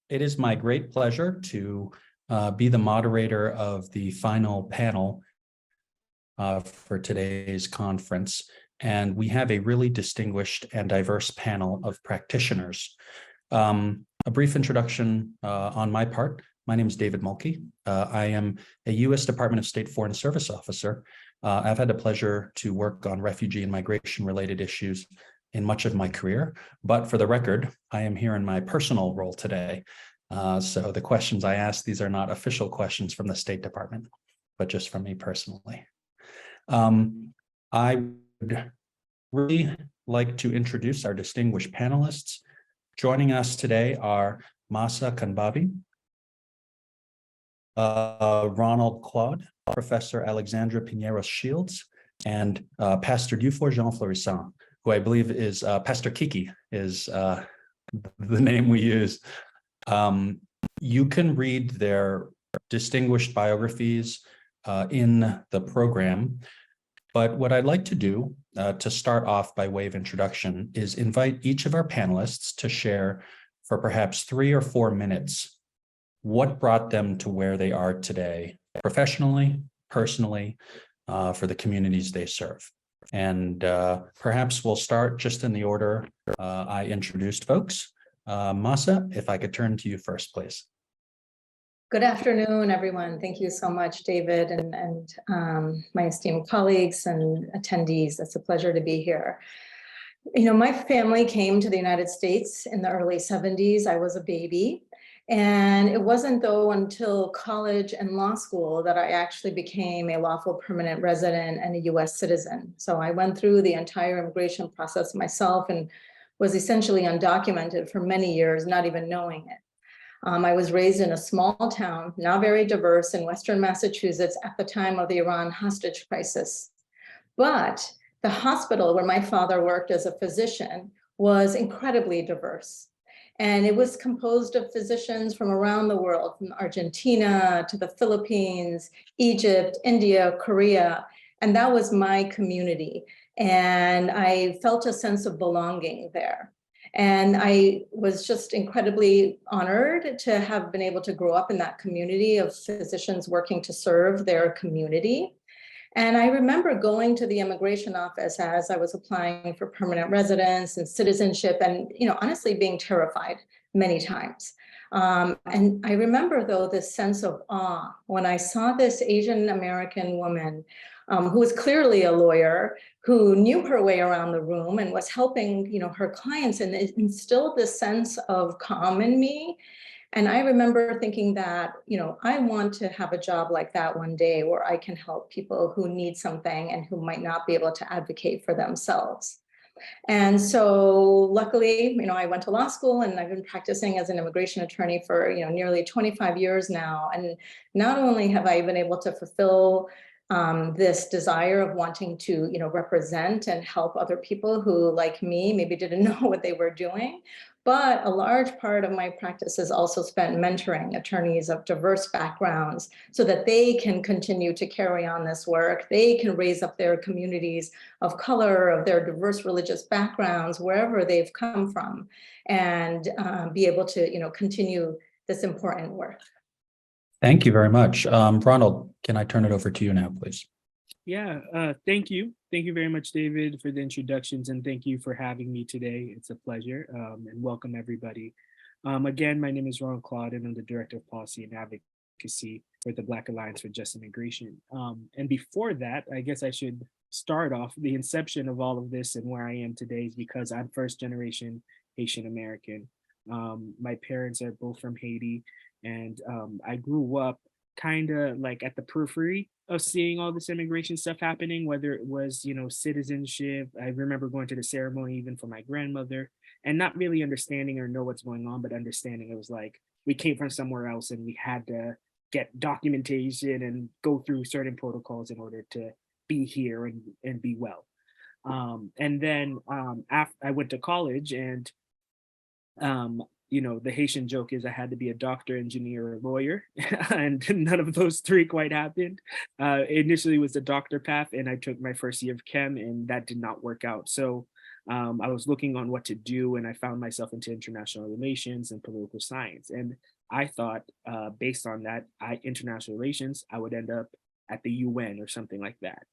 It is my great pleasure to be the moderator of the final panel for today's conference. And we have a really distinguished and diverse panel of practitioners. A brief introduction on my part. My name is David Muehlke. I am a U.S. Department of State Foreign Service officer. I've had the pleasure to work on refugee and migration-related issues in much of my career, but for the record, I am here in my personal role today. So the questions I ask, these are not official questions from the State Department, but just from me personally. I would really like to introduce our distinguished panelists. Joining us today are Mahsa Khanbabai, Ronald Claude, Professor Alexandra Piñeros-Shields, and Pastor Dieufort Fleurissaint, who I believe is Pastor Kiki is the name we use. You can read their distinguished biographies in the program, but what I'd like to do to start off by way of introduction is invite each of our panelists to share for perhaps 3 or 4 minutes what brought them to where they are today, professionally, personally, for the communities they serve. And perhaps we'll start just in the order I introduced folks. Mahsa, if I could turn to you first, please. Good afternoon, everyone. Thank you so much, David, and my esteemed colleagues and attendees. It's a pleasure to be here. You know, my family came to the United States in the early 70s. I was a baby. And it wasn't though until college and law school that I actually became a lawful permanent resident and a US citizen. So I went through the entire immigration process myself and was essentially undocumented for many years, not even knowing it. I was raised in a small town, not very diverse, in Western Massachusetts at the time of the Iran hostage crisis. But the hospital where my father worked as a physician was incredibly diverse. And it was composed of physicians from around the world, from Argentina to the Philippines, Egypt, India, Korea, and that was my community. And I felt a sense of belonging there. And I was just incredibly honored to have been able to grow up in that community of physicians working to serve their community. And I remember going to the immigration office as I was applying for permanent residence and citizenship and, you know, honestly being terrified many times. And I remember though this sense of awe when I saw this Asian American woman who was clearly a lawyer, who knew her way around the room and was helping, you know, her clients, and it instilled this sense of calm in me. And I remember thinking that, you know, I want to have a job like that one day where I can help people who need something and who might not be able to advocate for themselves. And so luckily, you know, I went to law school and I've been practicing as an immigration attorney for, you know, nearly 25 years now. And not only have I been able to fulfill this desire of wanting to, you know, represent and help other people who, like me, maybe didn't know what they were doing, but a large part of my practice is also spent mentoring attorneys of diverse backgrounds so that they can continue to carry on this work. They can raise up their communities of color, of their diverse religious backgrounds, wherever they've come from, and be able to, you know, continue this important work. Thank you very much. Ronald, can I turn it over to you now, please? Yeah, thank you. Thank you very much, David, for the introductions, and thank you for having me today. It's a pleasure, and welcome everybody. Again, my name is Ronald Claude, and I'm the Director of Policy and Advocacy for the Black Alliance for Just Immigration. And before that, I guess I should start off the inception of all of this and where I am today is because I'm first generation Haitian American. My parents are both from Haiti, and I grew up kind of like at the periphery of seeing all this immigration stuff happening, whether it was, you know, citizenship. I remember going to the ceremony even for my grandmother and not really understanding or know what's going on, but understanding it was like we came from somewhere else and we had to get documentation and go through certain protocols in order to be here and be well. And then after I went to college, and you know, the Haitian joke is I had to be a doctor, engineer, or lawyer, and none of those three quite happened. Initially was the doctor path, and I took my first year of chem, and that did not work out. So I was looking on what to do, and I found myself into international relations and political science. And I thought, based on that, international relations, I would end up at the UN or something like that.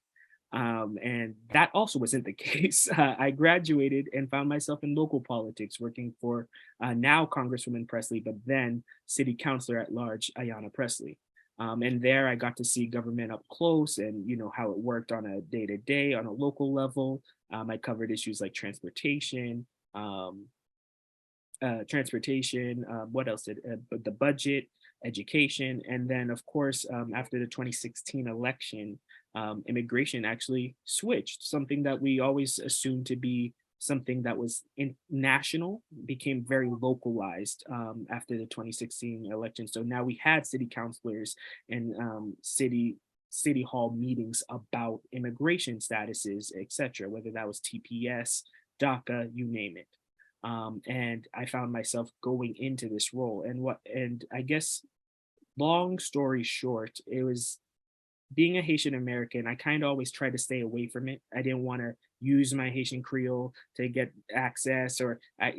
And that also wasn't the case. I graduated and found myself in local politics, working for now Congresswoman Presley, but then City Councilor at Large, Ayanna Presley. And there I got to see government up close and, you know, how it worked on a day-to-day on a local level. I covered issues like transportation, what else did, the budget, education. And then of course, after the 2016 election, immigration actually switched. Something that we always assumed to be something that was national became very localized after the 2016 election. So now we had city councilors and city hall meetings about immigration statuses, etc., whether that was TPS, DACA, you name it. And I found myself going into this role. And I guess, long story short, it was being a Haitian American. I kind of always tried to stay away from it. I didn't want to use my Haitian Creole to get access, or I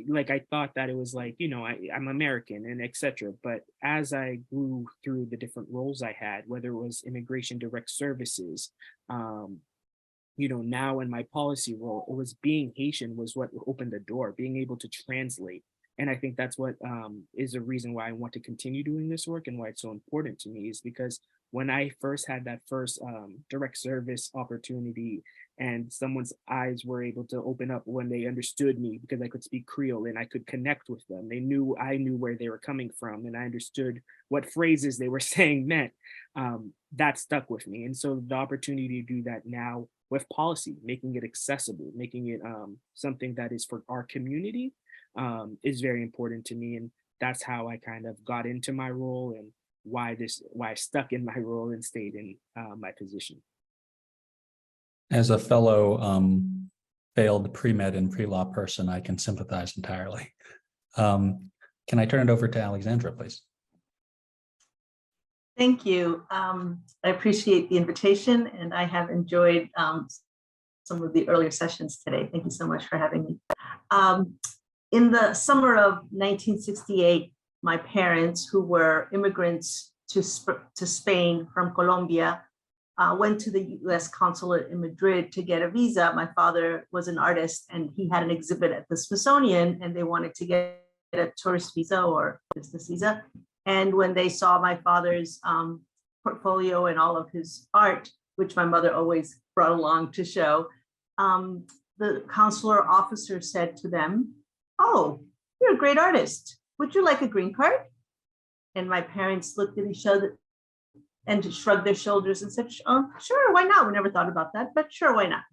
thought that it was like, you know, I'm American and etc. But as I grew through the different roles I had, whether it was immigration direct services, you know, now in my policy role, it was being Haitian was what opened the door, being able to translate. And I think that's what is a reason why I want to continue doing this work and why it's so important to me, is because when I first had that first direct service opportunity and someone's eyes were able to open up when they understood me because I could speak Creole and I could connect with them. They knew I knew where they were coming from and I understood what phrases they were saying meant. That stuck with me. And so the opportunity to do that now with policy, making it accessible, making it something that is for our community is very important to me. And that's how I kind of got into my role and why I stuck in my role and stayed in my position. As a fellow failed pre-med and pre-law person, I can sympathize entirely. Can I turn it over to Alexandra, please? Thank you. I appreciate the invitation, and I have enjoyed some of the earlier sessions today. Thank you so much for having me. In the summer of 1968, my parents, who were immigrants to Spain from Colombia, went to the US consulate in Madrid to get a visa. My father was an artist and he had an exhibit at the Smithsonian, and they wanted to get a tourist visa or business visa. And when they saw my father's portfolio and all of his art, which my mother always brought along to show, the consular officer said to them, "Oh, you're a great artist. Would you like a green card?" And my parents looked at each other and shrugged their shoulders and said, "Oh, sure, why not? We never thought about that, but sure, why not?"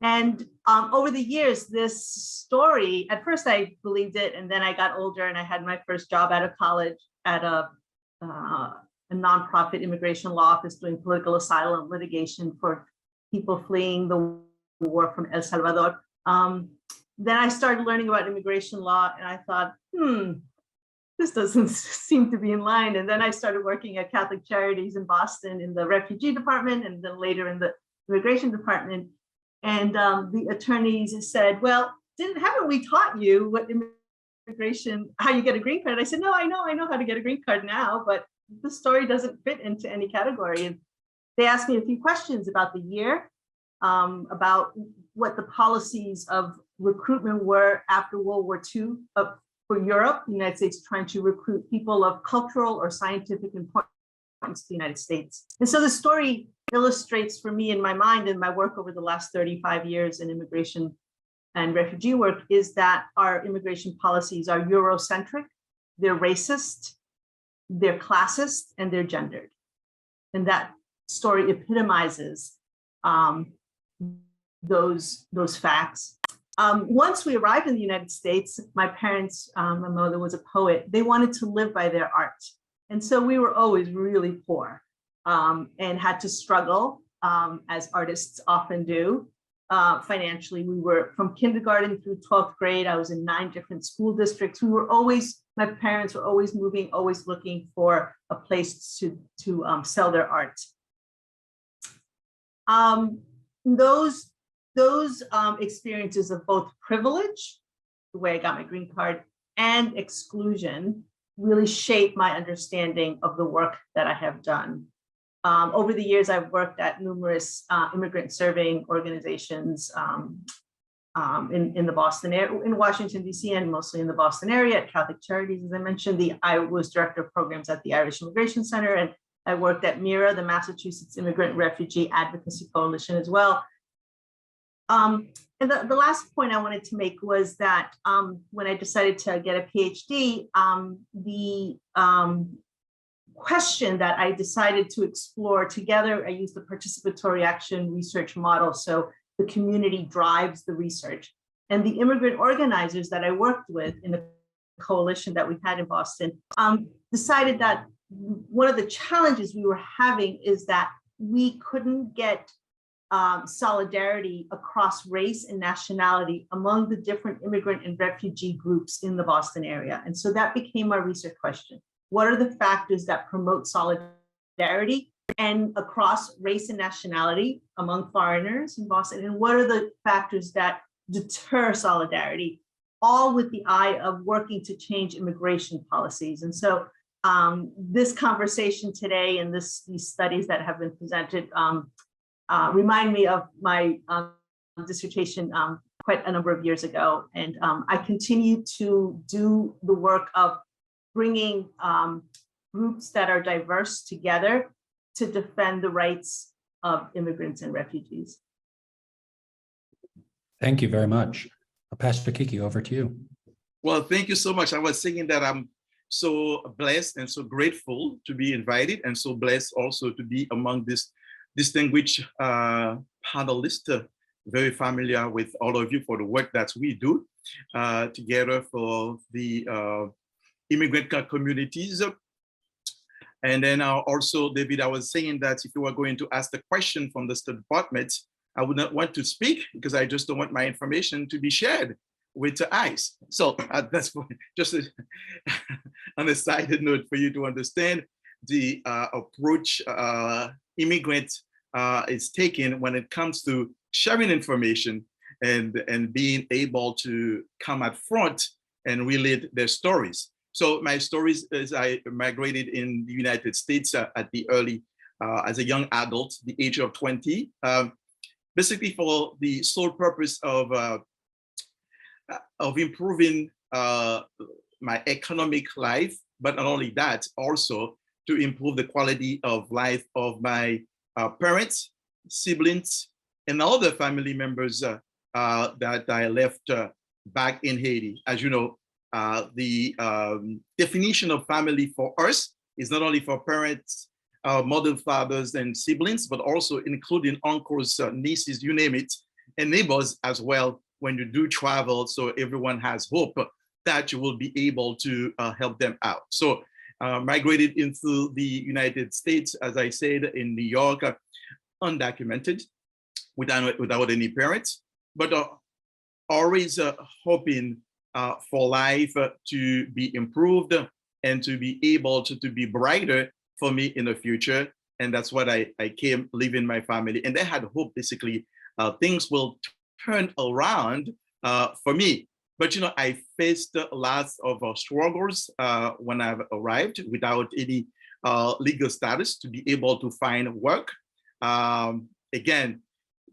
And over the years, this story, at first I believed it, and then I got older and I had my first job out of college at a nonprofit immigration law office doing political asylum litigation for people fleeing the war from El Salvador. Then I started learning about immigration law and I thought, this doesn't seem to be in line. And then I started working at Catholic Charities in Boston in the refugee department and then later in the immigration department. And the attorneys said, "Well, haven't we taught you what immigration, how you get a green card?" I said, "No, I know how to get a green card now, but the story doesn't fit into any category." And they asked me a few questions about the year, about what the policies of recruitment were after World War II for Europe, the United States trying to recruit people of cultural or scientific importance to the United States. And so the story illustrates for me in my mind and my work over the last 35 years in immigration and refugee work is that our immigration policies are Eurocentric, they're racist, they're classist, and they're gendered. And that story epitomizes those facts. Once we arrived in the United States, my parents, my mother was a poet, they wanted to live by their art. And so we were always really poor and had to struggle, as artists often do. Financially, we were from kindergarten through 12th grade. I was in 9 different school districts. My parents were always moving, always looking for a place to sell their art. Those those experiences of both privilege, the way I got my green card, and exclusion really shaped my understanding of the work that I have done. Over the years, I've worked at numerous immigrant serving organizations in the Boston area, in Washington, D.C., and mostly in the Boston area at Catholic Charities, as I mentioned. I was director of programs at the Irish Immigration Center, and I worked at MIRA, the Massachusetts Immigrant Refugee Advocacy Coalition as well. And the last point I wanted to make was that when I decided to get a PhD, the question that I decided to explore together, I used the participatory action research model. So the community drives the research. And the immigrant organizers that I worked with in the coalition that we had in Boston decided that one of the challenges we were having is that we couldn't get solidarity across race and nationality among the different immigrant and refugee groups in the Boston area. And so that became our research question. What are the factors that promote solidarity and across race and nationality among foreigners in Boston? And what are the factors that deter solidarity, all with the eye of working to change immigration policies? And so this conversation today and these studies that have been presented remind me of my dissertation quite a number of years ago. And I continue to do the work of bringing groups that are diverse together to defend the rights of immigrants and refugees. Thank you very much. Pastor Kiki, over to you. Well, thank you so much. I was saying that I'm so blessed and so grateful to be invited, and so blessed also to be among this distinguished panelists, very familiar with all of you for the work that we do together for the immigrant communities. And then also, David, I was saying that if you were going to ask the question from the State Department, I would not want to speak because I just don't want my information to be shared with ICE. So that's just on a side note for you to understand the approach immigrant is taking when it comes to sharing information and being able to come at front and relate their stories. So my stories is I migrated in the United States at the early, as a young adult, the age of 20, basically for the sole purpose of improving my economic life, but not only that, also to improve the quality of life of my parents, siblings, and other family members that I left back in Haiti. As you know, the definition of family for us is not only for parents, mother, fathers, and siblings, but also including uncles, nieces, you name it, and neighbors as well when you do travel. So everyone has hope that you will be able to help them out. So migrated into the United States, as I said, in New York, undocumented, without any parents, but always hoping for life to be improved and to be able to be brighter for me in the future. And that's what I came leaving my family. And I had hope, basically, things will turn around for me. But, you know, I faced lots of struggles when I arrived without any legal status to be able to find work. Again,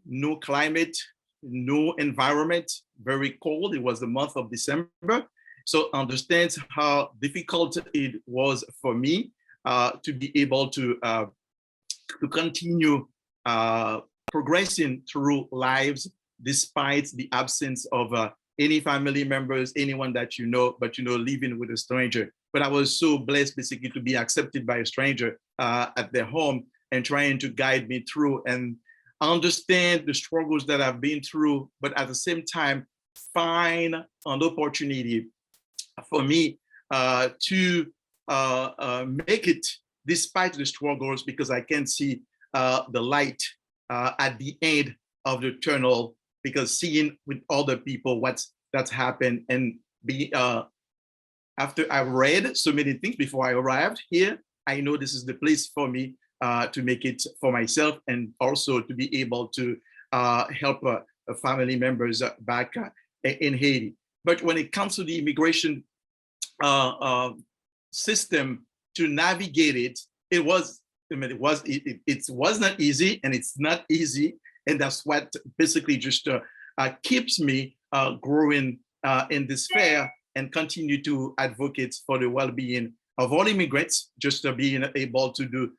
no climate, no environment, very cold. It was the month of December. So understand how difficult it was for me to be able to continue progressing through lives despite the absence of any family members, anyone that you know, but you know, living with a stranger. But I was so blessed basically to be accepted by a stranger at their home and trying to guide me through and understand the struggles that I've been through, but at the same time, find an opportunity for me to make it despite the struggles, because I can see the light at the end of the tunnel, because seeing with other people that's happened and be after I read so many things before I arrived here, I know this is the place for me to make it for myself and also to be able to help family members back in Haiti. But when it comes to the immigration system, to navigate it, it was not easy, and it's not easy, and that's what basically just keeps me growing in this sphere and continue to advocate for the well-being of all immigrants, just being able to do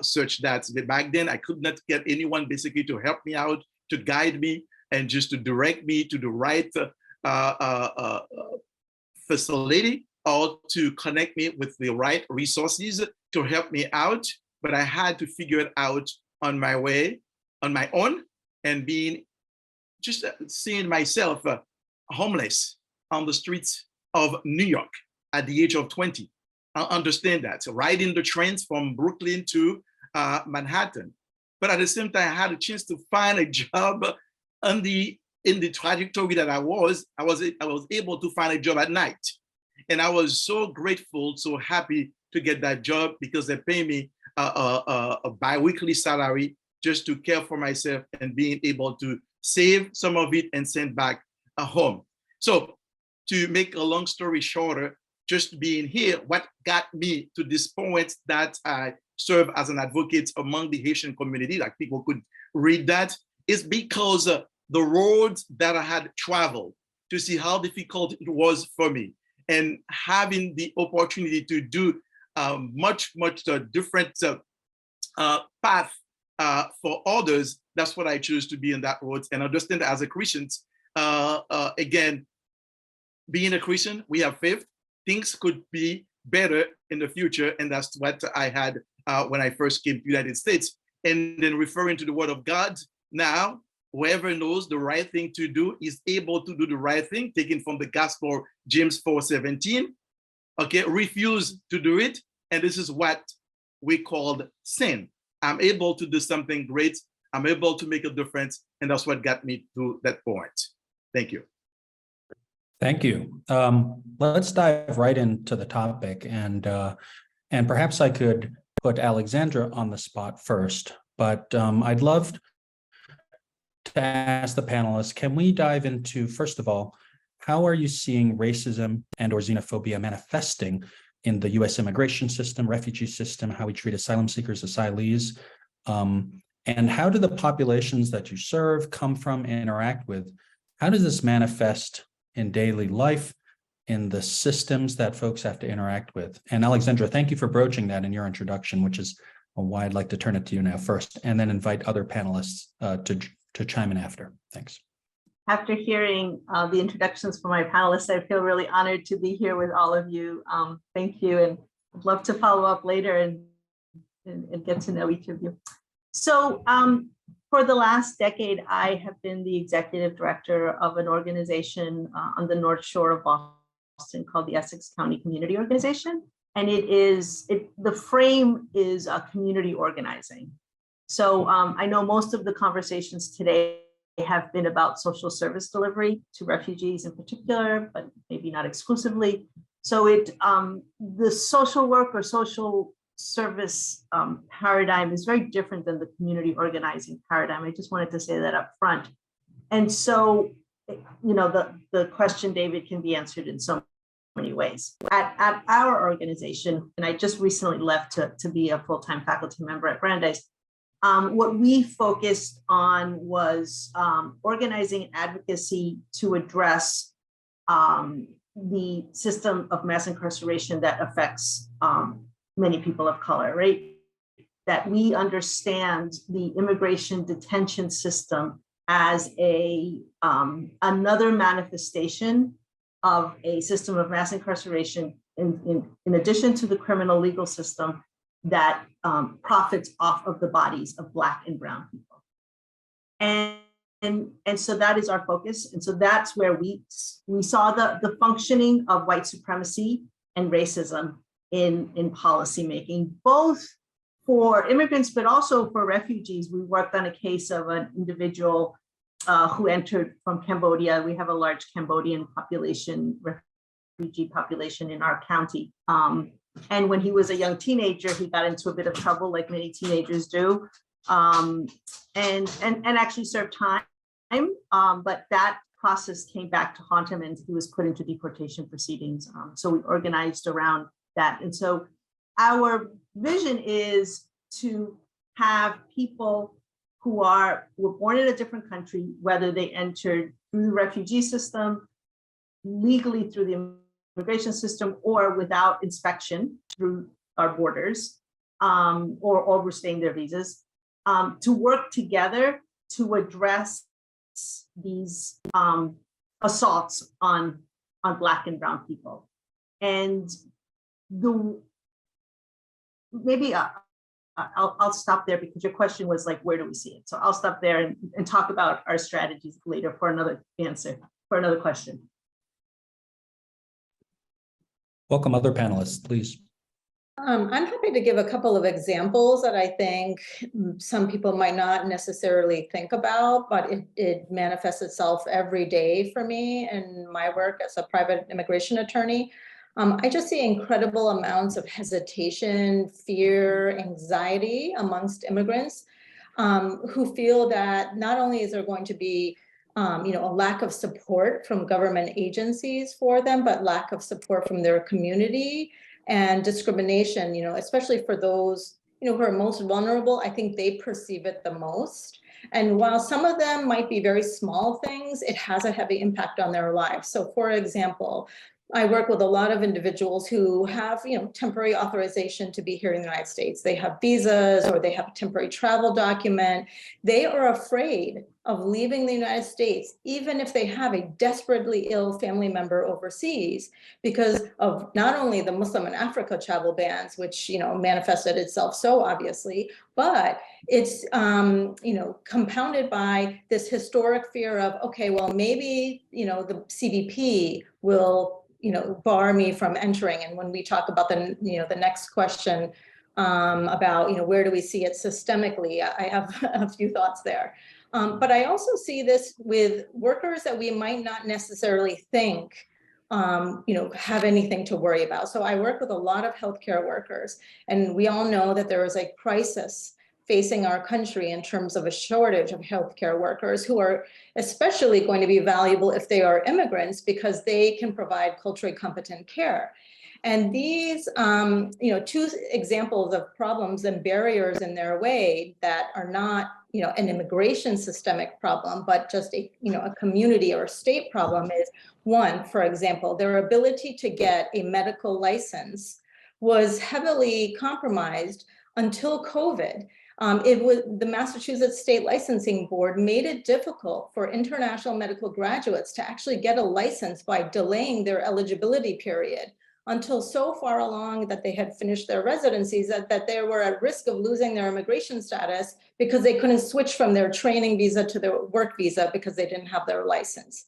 such that. Back then, I could not get anyone basically to help me out, to guide me, and just to direct me to the right facility, or to connect me with the right resources to help me out. But I had to figure it out on my way, on my own, and seeing myself homeless on the streets of New York at the age of 20. I understand that. So riding the trains from Brooklyn to Manhattan. But at the same time, I had a chance to find a job in the trajectory that I was able to find a job at night. And I was so grateful, so happy to get that job, because they pay me a bi-weekly salary just to care for myself and being able to save some of it and send back home. So to make a long story shorter, just being here, what got me to this point that I serve as an advocate among the Haitian community, like people could read that, is because the roads that I had traveled to see how difficult it was for me, and having the opportunity to do much different path for others, that's what I choose to be in that road. And understand that as a Christian, again, being a Christian, we have faith. Things could be better in the future, and that's what I had when I first came to the United States. And then referring to the Word of God, now whoever knows the right thing to do is able to do the right thing, taken from the Gospel, James 4:17. Okay, refuse to do it, and this is what we called sin. I'm able to do something great. I'm able to make a difference, and that's what got me to that point. Thank you. Thank you. Let's dive right into the topic, and perhaps I could put Alexandra on the spot first, but I'd love to ask the panelists, can we dive into, first of all, how are you seeing racism and or xenophobia manifesting in the US immigration system, refugee system, how we treat asylum seekers, asylees, and how do the populations that you serve, come from, and interact with, how does this manifest in daily life, in the systems that folks have to interact with? And Alexandra, thank you for broaching that in your introduction, which is why I'd like to turn it to you now first, and then invite other panelists to chime in after. Thanks. After hearing the introductions from my panelists, I feel really honored to be here with all of you. Thank you, and I'd love to follow up later and get to know each of you. So for the last decade, I have been the executive director of an organization on the North Shore of Boston called the Essex County Community Organization. And the frame is community organizing. So I know most of the conversations today have been about social service delivery to refugees in particular, but maybe not exclusively. So the social work or social service paradigm is very different than the community organizing paradigm. I just wanted to say that up front. And so, the question, David, can be answered in so many ways. At our organization, and I just recently left to be a full-time faculty member at Brandeis, what we focused on was organizing advocacy to address the system of mass incarceration that affects many people of color, right? That we understand the immigration detention system as another manifestation of a system of mass incarceration in addition to the criminal legal system that profits off of the bodies of Black and Brown people. And so that is our focus. And so that's where we saw the functioning of white supremacy and racism in policymaking, both for immigrants, but also for refugees. We worked on a case of an individual who entered from Cambodia. We have a large Cambodian population, refugee population in our county. And when he was a young teenager, he got into a bit of trouble, like many teenagers do, and actually served time but that process came back to haunt him and he was put into deportation proceedings. So we organized around that. And so our vision is to have people who were born in a different country, whether they entered through the refugee system, legally through the immigration system, or without inspection through our borders, or overstaying their visas, to work together to address these assaults on Black and Brown people. And maybe I'll stop there because your question was like, where do we see it? So I'll stop there and talk about our strategies later for another answer, for another question. Welcome, other panelists, please. I'm happy to give a couple of examples that I think some people might not necessarily think about, but it manifests itself every day for me in my work as a private immigration attorney. I just see incredible amounts of hesitation, fear, anxiety amongst immigrants who feel that not only is there going to be a lack of support from government agencies for them, but lack of support from their community and discrimination, especially for those, who are most vulnerable. I think they perceive it the most. And while some of them might be very small things, it has a heavy impact on their lives. So for example, I work with a lot of individuals who have, temporary authorization to be here in the United States. They have visas or they have a temporary travel document. They are afraid of leaving the United States, even if they have a desperately ill family member overseas, because of not only the Muslim and Africa travel bans, which, manifested itself so obviously, but it's, compounded by this historic fear of, okay, well, maybe, the CBP will bar me from entering. And when we talk about the next question about, where do we see it systemically, I have a few thoughts there. But I also see this with workers that we might not necessarily think, have anything to worry about. So I work with a lot of healthcare workers, and we all know that there is a crisis facing our country in terms of a shortage of healthcare workers who are especially going to be valuable if they are immigrants because they can provide culturally competent care. And these, two examples of problems and barriers in their way that are not, an immigration systemic problem, but just a community or state problem is one, for example, their ability to get a medical license was heavily compromised until COVID. The Massachusetts State Licensing Board made it difficult for international medical graduates to actually get a license by delaying their eligibility period until so far along that they had finished their residencies that they were at risk of losing their immigration status because they couldn't switch from their training visa to their work visa because they didn't have their license.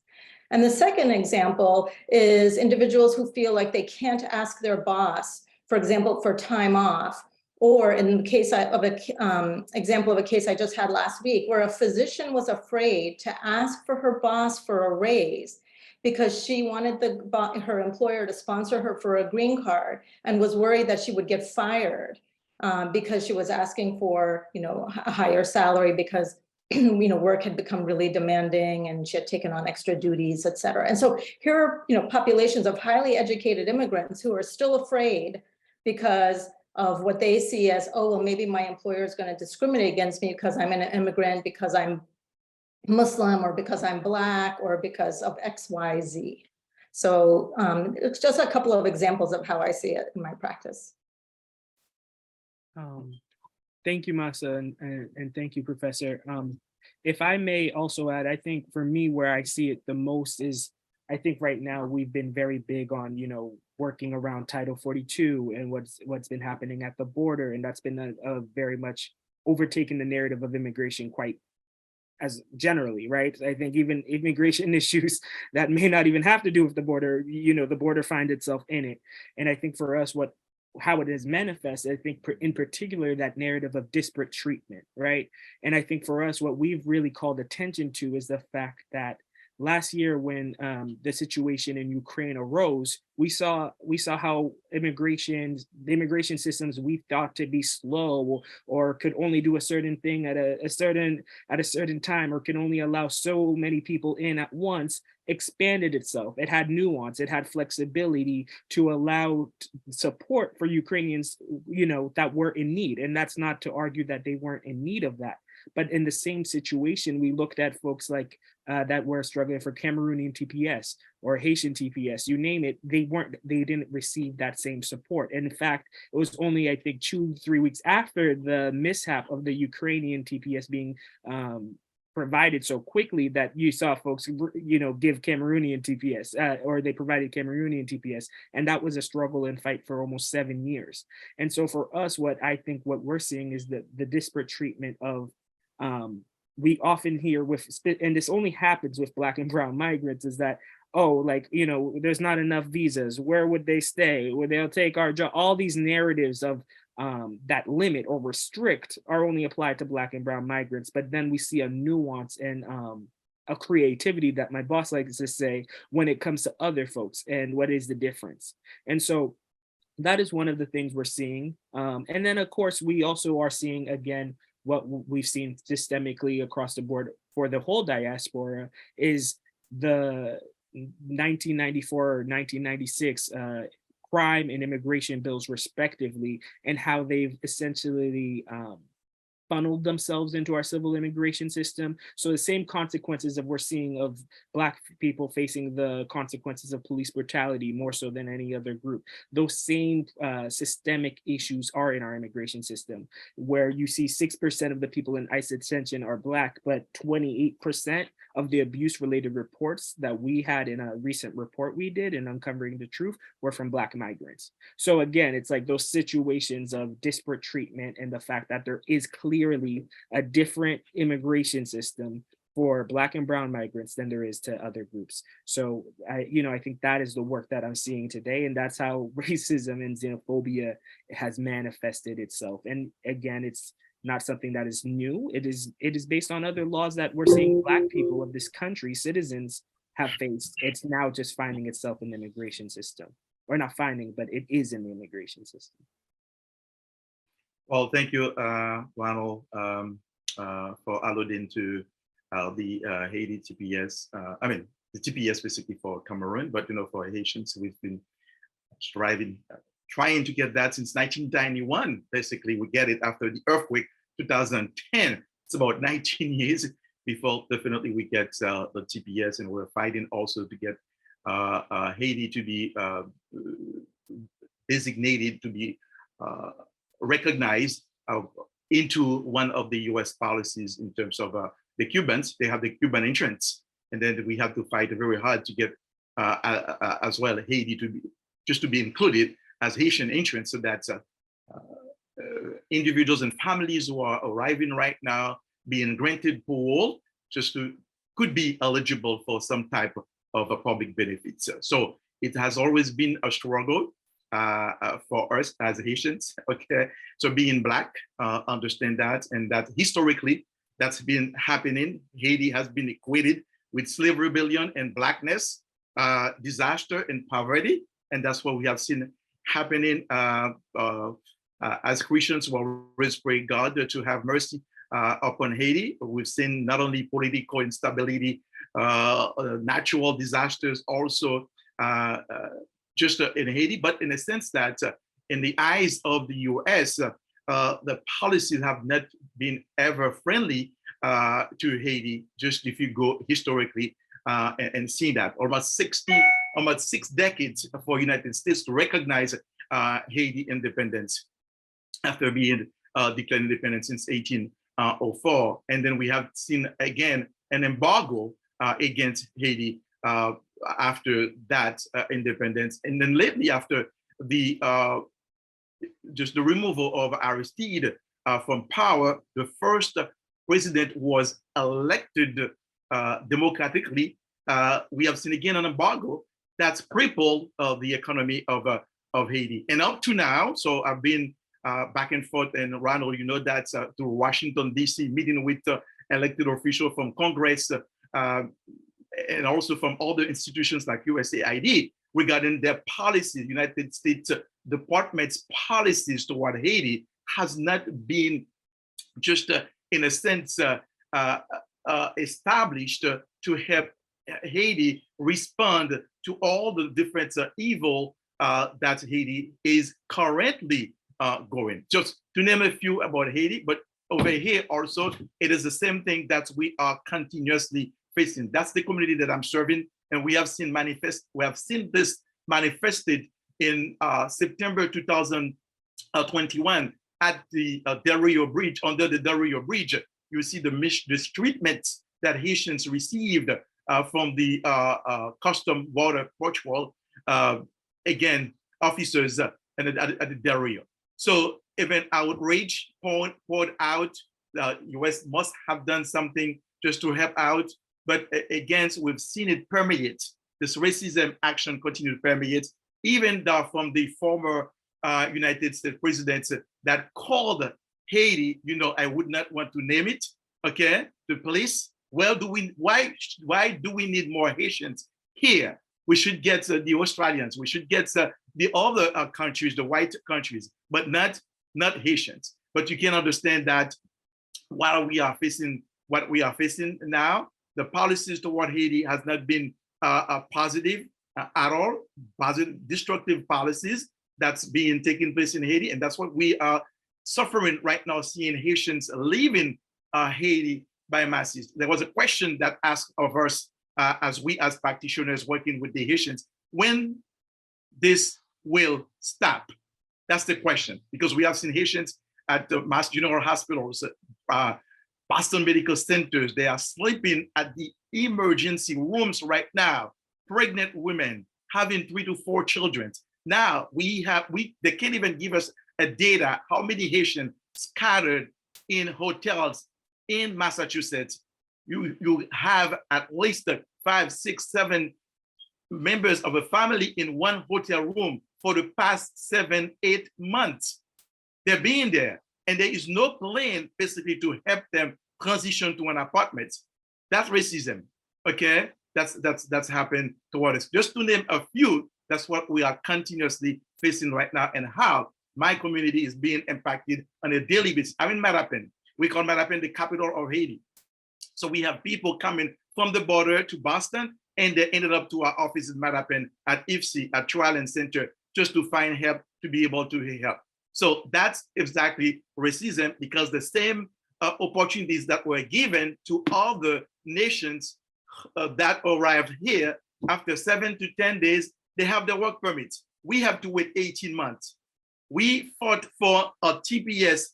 And the second example is individuals who feel like they can't ask their boss, for example, for time off. Or in the case of example of a case I just had last week, where a physician was afraid to ask for her boss for a raise because she wanted her employer to sponsor her for a green card and was worried that she would get fired because she was asking for, a higher salary because, work had become really demanding and she had taken on extra duties, et cetera. And so here are, populations of highly educated immigrants who are still afraid because of what they see as, oh, well, maybe my employer is going to discriminate against me because I'm an immigrant, because I'm Muslim, or because I'm Black, or because of X, Y, Z. So it's just a couple of examples of how I see it in my practice. Thank you, Mahsa, and thank you, Professor. If I may also add, I think for me, where I see it the most is, I think right now we've been very big on, working around Title 42 and what's been happening at the border. And that's been a very much overtaken the narrative of immigration quite as generally, right? I think even immigration issues that may not even have to do with the border, the border finds itself in it. And I think for us, how it is manifest, I think in particular, that narrative of disparate treatment, right? And I think for us, what we've really called attention to is the fact that last year when the situation in Ukraine arose, we saw how the immigration systems we thought to be slow or could only do a certain thing at a certain time, or can only allow so many people in at once, expanded itself. It had nuance, it had flexibility to allow support for Ukrainians, that were in need. And that's not to argue that they weren't in need of that. But in the same situation, we looked at folks like that were struggling for Cameroonian TPS or Haitian TPS, you name it, they didn't receive that same support. And in fact, it was only, I think, 2-3 weeks after the mishap of the Ukrainian TPS being provided so quickly that you saw folks, give Cameroonian TPS, or they provided Cameroonian TPS. And that was a struggle and fight for almost 7 years. And so for us, what we're seeing is the disparate treatment of, we often hear and this only happens with Black and brown migrants, is that, there's not enough visas. Where would they stay? Where they'll take our job. All these narratives of that limit or restrict are only applied to Black and brown migrants. But then we see a nuance and a creativity that my boss likes to say when it comes to other folks, and what is the difference. And so that is one of the things we're seeing. And then of course, we also are seeing, again, what we've seen systemically across the board for the whole diaspora is the 1994 or 1996 crime and immigration bills respectively, and how they've essentially funneled themselves into our civil immigration system. So the same consequences that we're seeing of Black people facing the consequences of police brutality more so than any other group, those same systemic issues are in our immigration system, where you see 6% of the people in ICE detention are Black, but 28% of the abuse-related reports that we had in a recent report we did in Uncovering the Truth were from Black migrants. So again, it's like those situations of disparate treatment and the fact that there is clearly a different immigration system for Black and brown migrants than there is to other groups. So I think that is the work that I'm seeing today, and that's how racism and xenophobia has manifested itself. And again, it's not something that is new. It is based on other laws that we're seeing Black people of this country, citizens, have faced. It's now just finding itself in the immigration system, or not finding, but it is in the immigration system. Well, thank you, Ronald, for alluding to the Haiti TPS. The TPS basically for Cameroon, but for Haitians, we've been trying to get that since 1991. Basically, we get it after the earthquake 2010. It's about 19 years before definitely we get the TPS, and we're fighting also to get Haiti to be designated to be recognized into one of the US policies in terms of the Cubans. They have the Cuban entrance, and then we have to fight very hard to get as well Haiti to be included as Haitian entrance, so that individuals and families who are arriving right now being granted parole could be eligible for some type of a public benefits. So it has always been a struggle for us as Haitians. Okay, so being Black, understand that, and that historically that's been happening. Haiti has been equated with slave rebellion and Blackness, disaster and poverty, and that's what we have seen happening as Christians who always pray God to have mercy upon Haiti. We've seen not only political instability, natural disasters also just in Haiti, but in a sense that in the eyes of the US, the policies have not been ever friendly to Haiti, just if you go historically and see that. Almost 6 decades for United States to recognize Haiti independence after being declared independent since 1804. And then we have seen again an embargo against Haiti after that independence. And then lately, after the just the removal of Aristide from power, the first president was elected democratically. We have seen again an embargo that's crippled the economy of Haiti. And up to now, so I've been back and forth, and Ronald, you know that through Washington, D.C., meeting with elected officials from Congress, and also from other institutions like USAID regarding their policies. United States Department's policies toward Haiti has not been just in a sense established to help Haiti respond to all the different evil that Haiti is currently going. Just to name a few about Haiti, but over here also, it is the same thing that we are continuously facing. That's the community that I'm serving, and we have seen this manifested in September 2021 at the Del Rio Bridge. Under the Del Rio Bridge, you see the mistreatment that Haitians received from the Custom Border Patrol, again, officers at the Del Rio. So even outrage poured out. The US must have done something just to help out. But again, we've seen it permeate. This racism action continue to permeate, even though from the former United States president that called Haiti, I would not want to name it, okay, the police. Well, why do we need more Haitians here? We should get the Australians, we should get the other countries, the white countries, but not Haitians. But you can understand that while we are facing what we are facing now, the policies toward Haiti has not been positive at all, positive, destructive policies that's being taking place in Haiti. And that's what we are suffering right now, seeing Haitians leaving Haiti by masses. There was a question that asked of us as practitioners working with the Haitians, when this will stop? That's the question, because we have seen Haitians at the Mass General Hospitals, Boston Medical Centers. They are sleeping at the emergency rooms right now, pregnant women having 3 to 4 children. Now they can't even give us a data how many Haitians scattered in hotels in Massachusetts. You have at least 5, 6, 7 members of a family in one hotel room for the past 7, 8 months. They're being there, and there is no plan basically to help them transition to an apartment. That's racism, okay? That's happened toward us. Just to name a few, that's what we are continuously facing right now, and how my community is being impacted on a daily basis. I'm in Marapen. We call Marapen the capital of Haiti. So we have people coming from the border to Boston, and they ended up to our office in Marapen at IFC, at Trial and Center, just to find help, to be able to help. So that's exactly racism, because the same opportunities that were given to all the nations that arrived here, after 7 to 10 days, they have their work permits. We have to wait 18 months. We fought for a TPS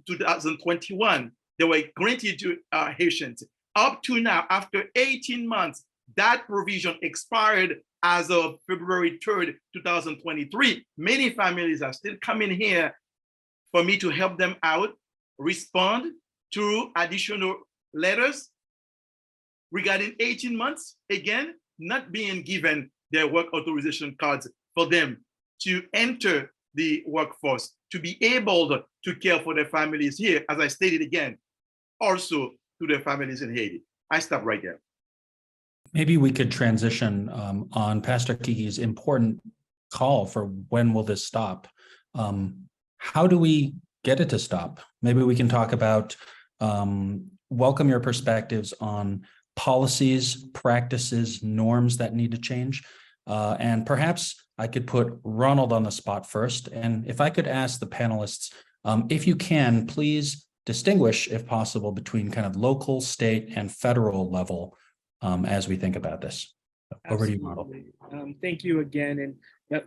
2021. They were granted to Haitians. Up to now, after 18 months, that provision expired as of February 3rd, 2023. Many families are still coming here for me to help them out, respond to additional letters regarding 18 months, again, not being given their work authorization cards for them to enter the workforce, to be able to care for their families here, as I stated again, also to their families in Haiti. I stop right there. Maybe we could transition on Pastor Kiki's important call for when will this stop? How do we get it to stop? Maybe we can talk about, welcome your perspectives on policies, practices, norms that need to change. And perhaps I could put Ronald on the spot first. And if I could ask the panelists, if you can, please distinguish, if possible, between kind of local, state, and federal level as we think about this. Over to you, Ronald. Thank you again. And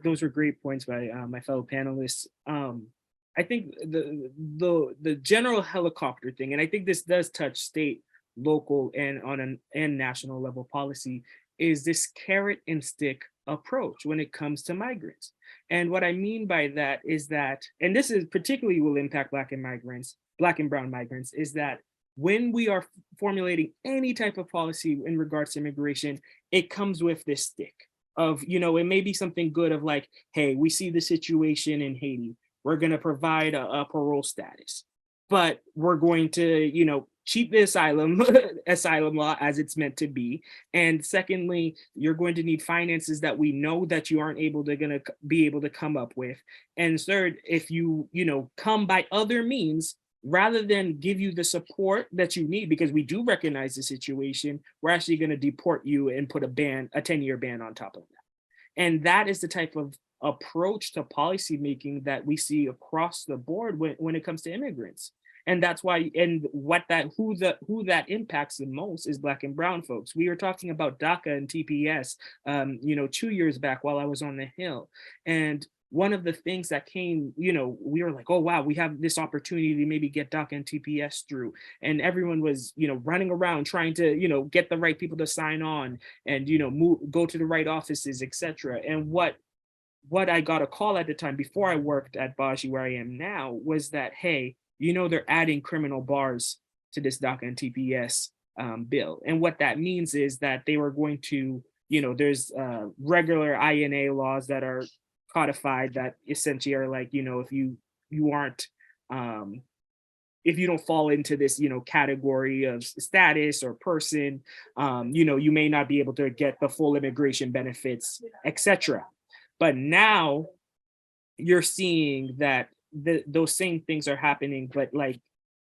those were great points by my fellow panelists. I think the general helicopter thing, and I think this does touch state, local, and national level policy, is this carrot and stick approach when it comes to migrants. And what I mean by that is that, and this is particularly will impact Black and brown migrants, is that when we are formulating any type of policy in regards to immigration, it comes with this stick of, it may be something good of like, hey, we see the situation in Haiti, we're going to provide a parole status, but we're going to, cheat the asylum asylum law as it's meant to be. And secondly, you're going to need finances that we know that you aren't gonna be able to come up with. And third, if you come by other means, rather than give you the support that you need, because we do recognize the situation, we're actually going to deport you and put a 10-year ban on top of that. And that is the type of approach to policymaking that we see across the board when it comes to immigrants. And that's why, and who that impacts the most is Black and brown folks. We were talking about DACA and TPS, 2 years back while I was on the Hill. And one of the things that came, we were like, oh, wow, we have this opportunity to maybe get DACA and TPS through. And everyone was, running around trying to, get the right people to sign on and, go to the right offices, etc. And what I got a call at the time before I worked at Baji, where I am now, was that, hey, they're adding criminal bars to this DACA and TPS bill. And what that means is that they were going to, there's regular INA laws that are codified that essentially are like, if you aren't, if you don't fall into this, category of status or person, you may not be able to get the full immigration benefits, etc. But now you're seeing that those same things are happening, but like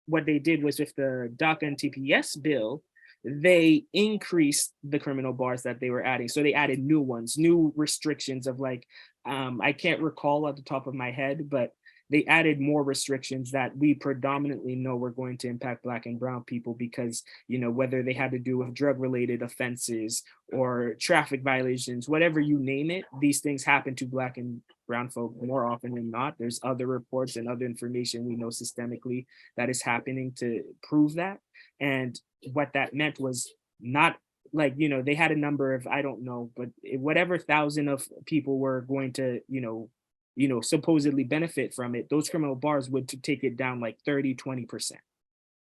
what they did was with the DACA and TPS bill, they increased the criminal bars that they were adding. So they added new ones, new restrictions of like, I can't recall at the top of my head, but they added more restrictions that we predominantly know were going to impact Black and brown people because, whether they had to do with drug-related offenses or traffic violations, whatever you name it, these things happen to Black and brown folk more often than not. There's other reports and other information we know systemically that is happening to prove that. And what that meant was not like, they had a number of, I don't know, but whatever thousand of people were going to, supposedly benefit from it, those criminal bars would take it down like 30-20%.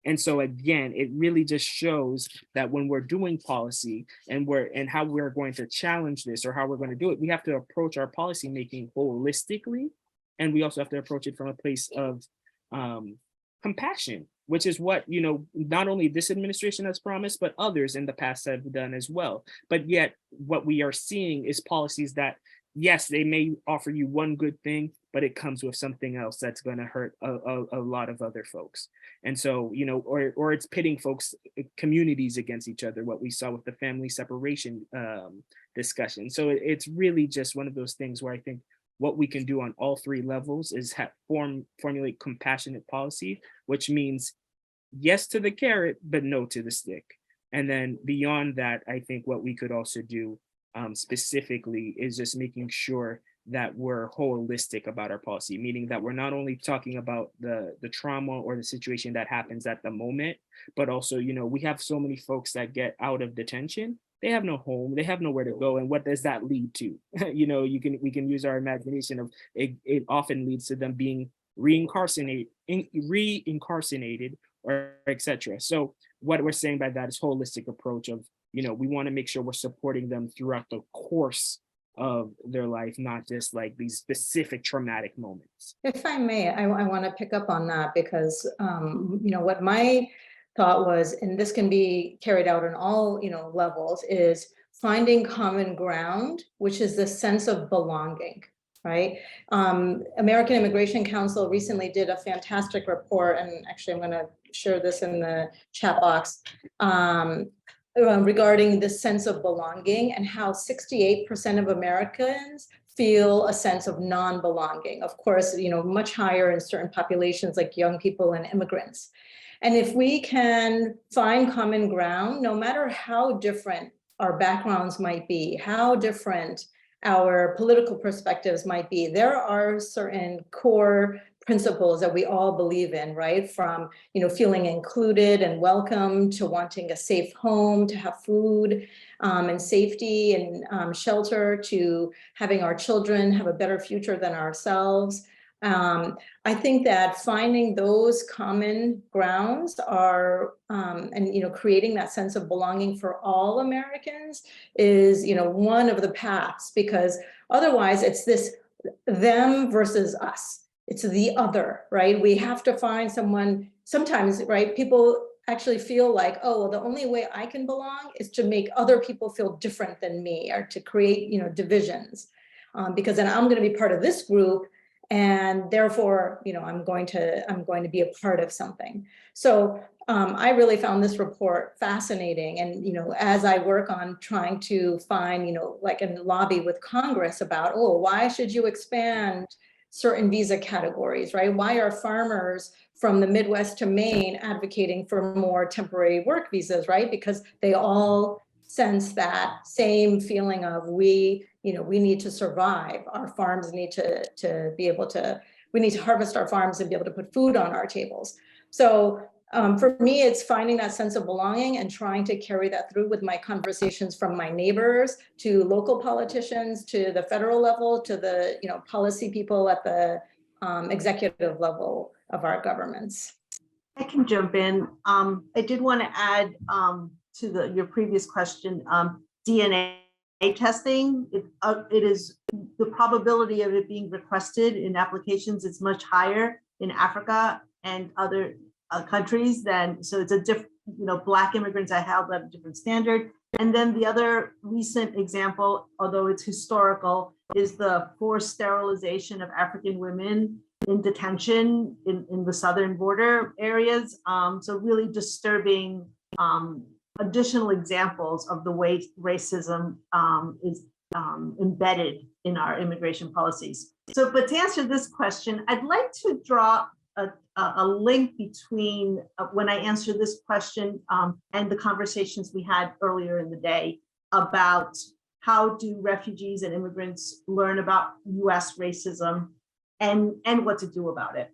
And so again, it really just shows that when we're doing policy and how we're going to challenge this or how we're going to do it, we have to approach our policy making holistically. And we also have to approach it from a place of compassion, which is what, not only this administration has promised, but others in the past have done as well. But yet what we are seeing is policies that, yes, they may offer you one good thing, but it comes with something else that's going to hurt a lot of other folks. And so, or it's pitting folks, communities against each other, what we saw with the family separation discussion. So it's really just one of those things where I think what we can do on all three levels is formulate compassionate policy, which means yes to the carrot, but no to the stick. And then beyond that, I think what we could also do specifically is just making sure that we're holistic about our policy, meaning that we're not only talking about the trauma or the situation that happens at the moment, but also, we have so many folks that get out of detention. They have no home, they have nowhere to go. And what does that lead to? We can use our imagination of it often leads to them being reincarcerated or etc. So what we're saying by that is holistic approach of, we want to make sure we're supporting them throughout the course of their life, not just like these specific traumatic moments. If I may, I want to pick up on that because, what my thought was, and this can be carried out on all, levels, is finding common ground, which is the sense of belonging, right? American Immigration Council recently did a fantastic report, and actually I'm going to share this in the chat box, regarding the sense of belonging and how 68% of Americans feel a sense of non-belonging. Of course, much higher in certain populations like young people and immigrants. And if we can find common ground, no matter how different our backgrounds might be, how different our political perspectives might be, there are certain core principles that we all believe in, right? From, feeling included and welcome to wanting a safe home, to have food and safety and shelter, to having our children have a better future than ourselves. I think that finding those common grounds are, and creating that sense of belonging for all Americans is, one of the paths, because otherwise it's this them versus us. It's the other, right? We have to find someone, sometimes, right? People actually feel like, oh, well, the only way I can belong is to make other people feel different than me, or to create, divisions, because then I'm going to be part of this group, and therefore, I'm going to be a part of something. So I really found this report fascinating, and as I work on trying to find, like in lobby with Congress about, oh, why should you expand certain visa categories, right? Why are farmers from the Midwest to Maine advocating for more temporary work visas, right? Because they all sense that same feeling of we need to survive. Our farms need to be able to, we need to harvest our farms and be able to put food on our tables. So for me, it's finding that sense of belonging and trying to carry that through with my conversations from my neighbors to local politicians, to the federal level, to the policy people at the executive level of our governments. I can jump in. I did want to add to your previous question, DNA testing. It is the probability of it being requested in applications is much higher in Africa and other countries than, so it's a different, Black immigrants are held at a different standard. And then the other recent example, although it's historical, is the forced sterilization of African women in detention in the southern border areas. So really disturbing additional examples of the way racism is embedded in our immigration policies. So, but to answer this question, I'd like to draw a link between when I answer this question and the conversations we had earlier in the day about how do refugees and immigrants learn about US racism and what to do about it.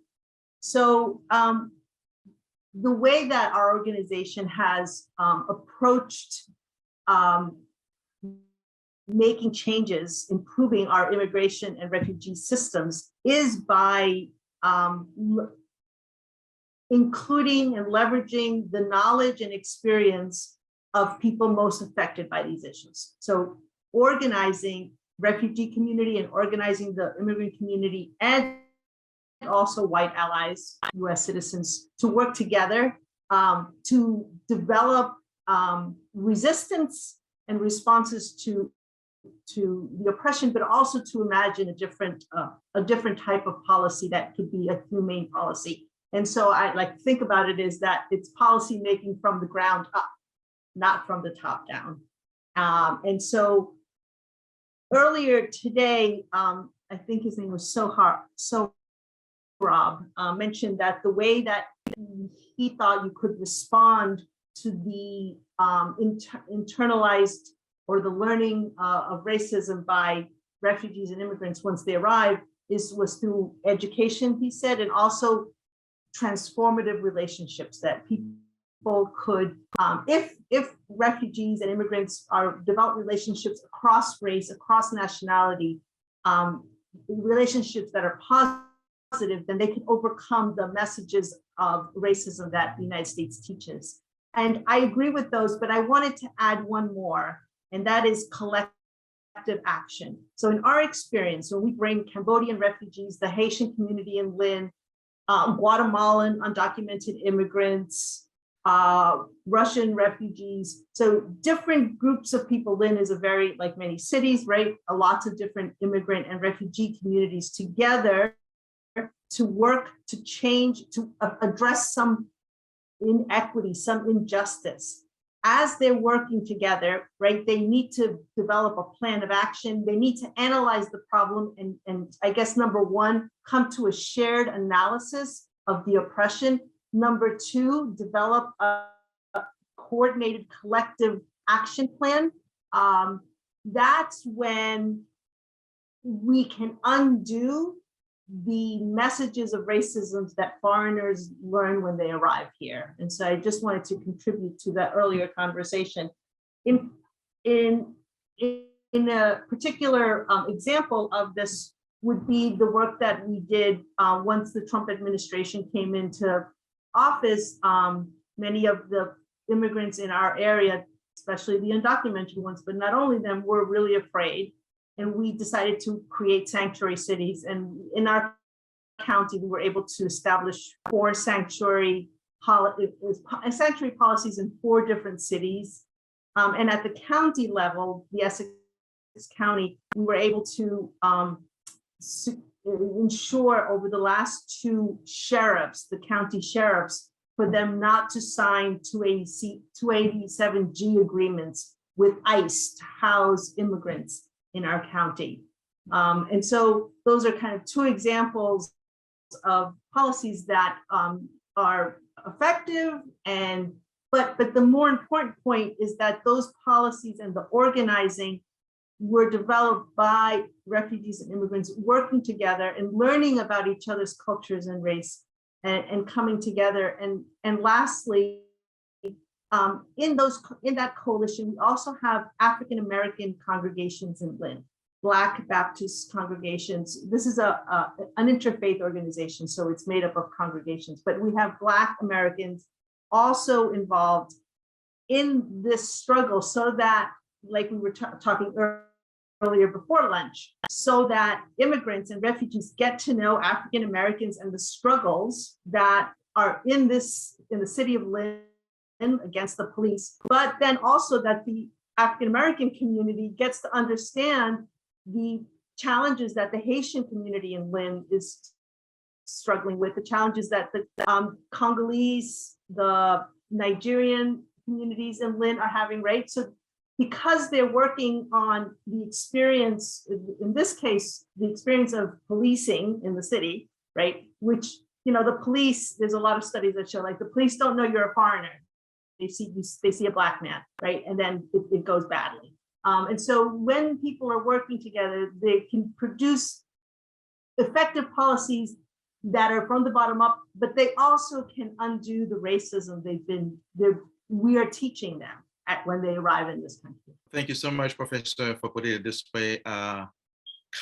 So the way that our organization has approached making changes, improving our immigration and refugee systems is by including and leveraging the knowledge and experience of people most affected by these issues. So organizing refugee community and organizing the immigrant community and also white allies, US citizens, to work together to develop resistance and responses to the oppression, but also to imagine a different type of policy that could be a humane policy. And so I like to think about it is that it's policy making from the ground up, not from the top down. And so earlier today, I think his name was Rob mentioned that the way that he thought you could respond to the internalized or the learning of racism by refugees and immigrants once they arrive was through education, he said, and also transformative relationships that people could, if refugees and immigrants develop relationships across race, across nationality, relationships that are positive, then they can overcome the messages of racism that the United States teaches. And I agree with those, but I wanted to add one more, and that is collective action. So in our experience, when we bring Cambodian refugees, the Haitian community in Lynn, Guatemalan undocumented immigrants, Russian refugees, so different groups of people. Lynn is a very, like many cities, right? Lots of different immigrant and refugee communities together to work to change, to address some inequity, some injustice. As they're working together, right, they need to develop a plan of action. They need to analyze the problem and I guess number one, come to a shared analysis of the oppression. Number two, develop a coordinated collective action plan. That's when we can undo the messages of racism that foreigners learn when they arrive here. And so I just wanted to contribute to that earlier conversation. In a particular example of this would be the work that we did once the Trump administration came into office. Many of the immigrants in our area, especially the undocumented ones, but not only them, were really afraid. And we decided to create sanctuary cities. And in our county, we were able to establish 4 sanctuary essentially policies in 4 different cities. And at the county level, the Essex County, we were able to ensure over the last 2 sheriffs, the county sheriffs, for them not to sign 287G agreements with ICE to house immigrants in our county. And so those are kind of 2 examples of policies that are effective, but the more important point is that those policies and the organizing were developed by refugees and immigrants working together and learning about each other's cultures and race and coming together. And lastly, in that coalition, we also have African American congregations in Lynn, Black Baptist congregations. This is an interfaith organization, so it's made up of congregations, but we have Black Americans also involved in this struggle, so that, like we were talking earlier before lunch, so that immigrants and refugees get to know African Americans and the struggles that are in the city of Lynn against the police, but then also that the African American community gets to understand the challenges that the Haitian community in Lynn is struggling with, the challenges that the Congolese, the Nigerian communities in Lynn are having, right? So because they're working on the experience, in this case, the experience of policing in the city, right? Which, the police, there's a lot of studies that show, like, the police don't know you're a foreigner. They see a Black man, right? And then it goes badly. And so when people are working together, they can produce effective policies that are from the bottom up, but they also can undo the racism we are teaching them when they arrive in this country. Thank you so much, Professor, for putting it this way.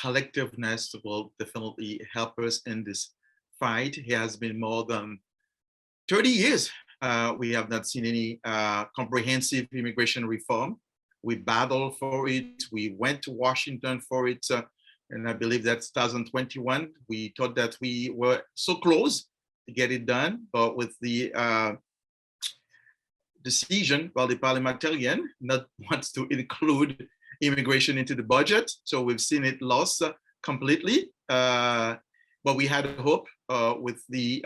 Collectiveness will definitely help us in this fight. It has been more than 30 years. We have not seen any comprehensive immigration reform. We battled for it. We went to Washington for it. And I believe that's 2021. We thought that we were so close to get it done, but with the decision by the parliamentarian not wants to include immigration into the budget. So we've seen it lost completely. But we had hope with the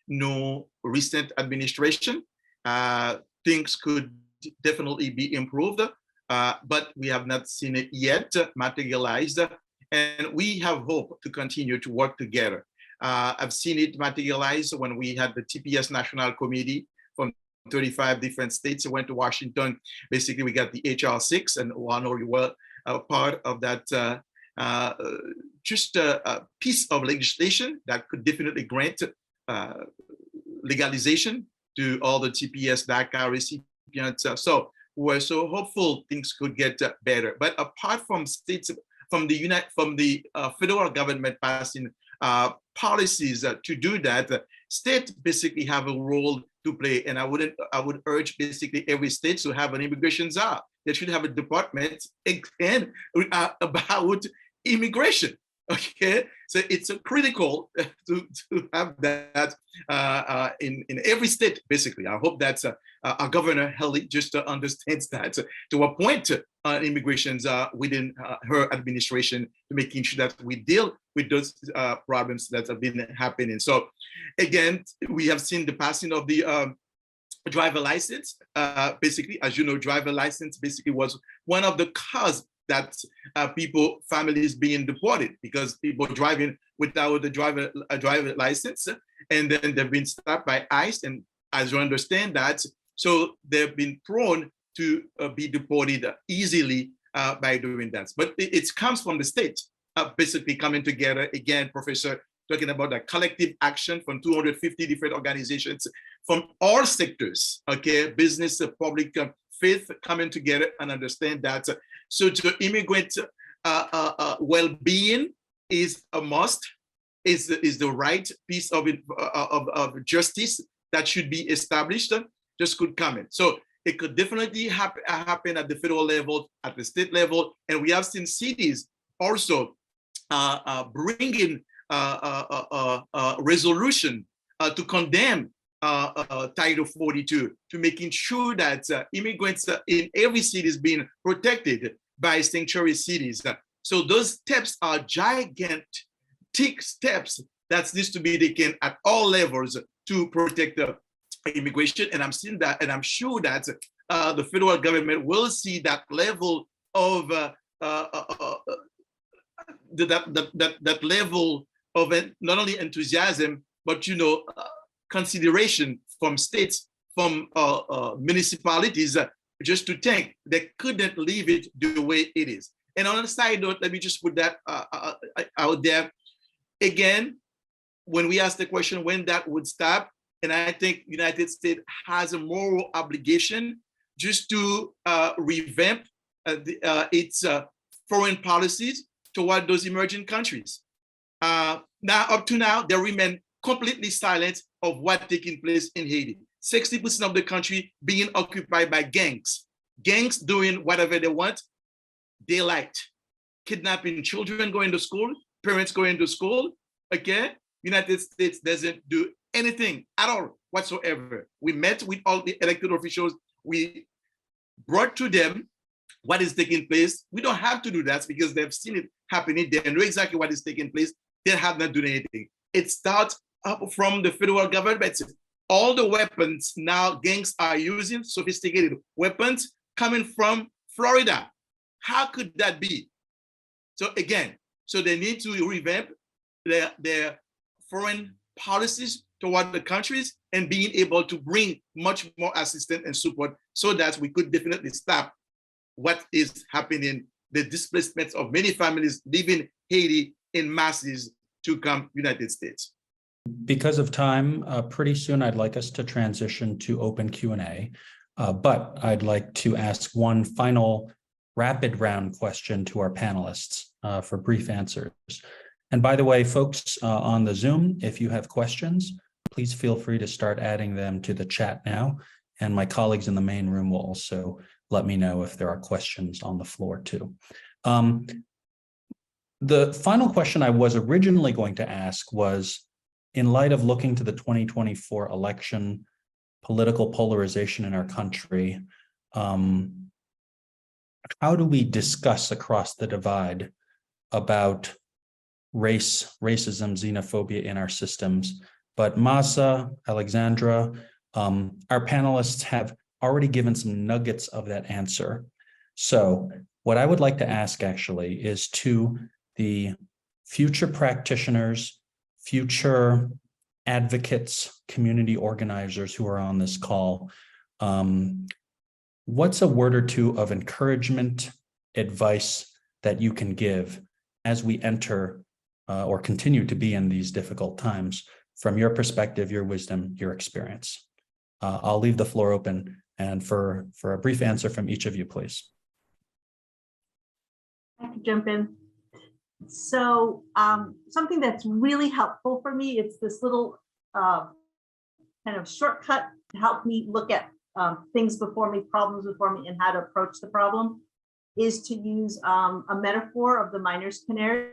new recent administration. Things could definitely be improved, but we have not seen it yet materialized. And we have hope to continue to work together. I've seen it materialize when we had the TPS National Committee from 35 different states. Went to Washington. Basically, we got the HR 6, and Ronald were part of that. Just a piece of legislation that could definitely grant legalization to all the TPS DACA recipients. So we're so hopeful things could get better. But apart from states, from the federal government passing policies to do that, states basically have a role to play. And I would urge basically every state to have an immigration czar. They should have a department about immigration. Okay, so it's critical to have that in every state, basically. I hope that our governor, Haley, just understands that to appoint immigrations within her administration, to making sure that we deal with those problems that have been happening. So again, we have seen the passing of the driver license. Basically, as you know, driver license basically was one of the causes that families being deported, because people driving without the driver license, and then they've been stopped by ICE, and as you understand that, so they've been prone to be deported easily by doing that. But it comes from the state, basically coming together. Again, Professor, talking about a collective action from 250 different organizations from all sectors, okay, business, public, faith, coming together and understand that. So to immigrant well-being is a must, is the right piece of justice that should be established, just could come in. So it could definitely happen at the federal level, at the state level, and we have seen cities also bringing resolution to condemn Title 42 to making sure that immigrants in every city is being protected by sanctuary cities. So those steps are gigantic steps that needs to be taken at all levels to protect immigration. And I'm seeing that, and I'm sure that the federal government will see that level of that level of not only enthusiasm, but consideration from states, from municipalities, just to think they couldn't leave it the way it is. And on a side note, let me just put that out there. Again, when we ask the question when that would stop, and I think United States has a moral obligation just to revamp its foreign policies toward those emerging countries. Now, up to now, they remain completely silent of what's taking place in Haiti. 60% of the country being occupied by gangs. Gangs doing whatever they want, they liked. Kidnapping children going to school, parents going to school, okay? United States doesn't do anything at all whatsoever. We met with all the elected officials. We brought to them what is taking place. We don't have to do that because they've seen it happening. They know exactly what is taking place. They have not done anything. It starts up from the federal government. All the weapons now gangs are using, sophisticated weapons coming from Florida. How could that be? So again, so they need to revamp their foreign policies toward the countries and being able to bring much more assistance and support so that we could definitely stop what is happening, the displacement of many families leaving Haiti in masses to come United States. Because of time, pretty soon I'd like us to transition to open Q&A, but I'd like to ask one final rapid round question to our panelists for brief answers. And by the way, folks on the Zoom, if you have questions, please feel free to start adding them to the chat now. And my colleagues in the main room will also let me know if there are questions on the floor too. The final question I was originally going to ask was, in light of looking to the 2024 election, political polarization in our country, how do we discuss across the divide about race, racism, xenophobia in our systems? But Mahsa, Alexandra, our panelists have already given some nuggets of that answer. So what I would like to ask actually is to the future practitioners, future advocates, community organizers who are on this call, what's a word or two of encouragement, advice that you can give as we enter or continue to be in these difficult times from your perspective, your wisdom, your experience? I'll leave the floor open and for a brief answer from each of you, please. I can jump in. So something that's really helpful for me, it's this little kind of shortcut to help me look at things before me, problems before me, and how to approach the problem, is to use a metaphor of the miner's canary.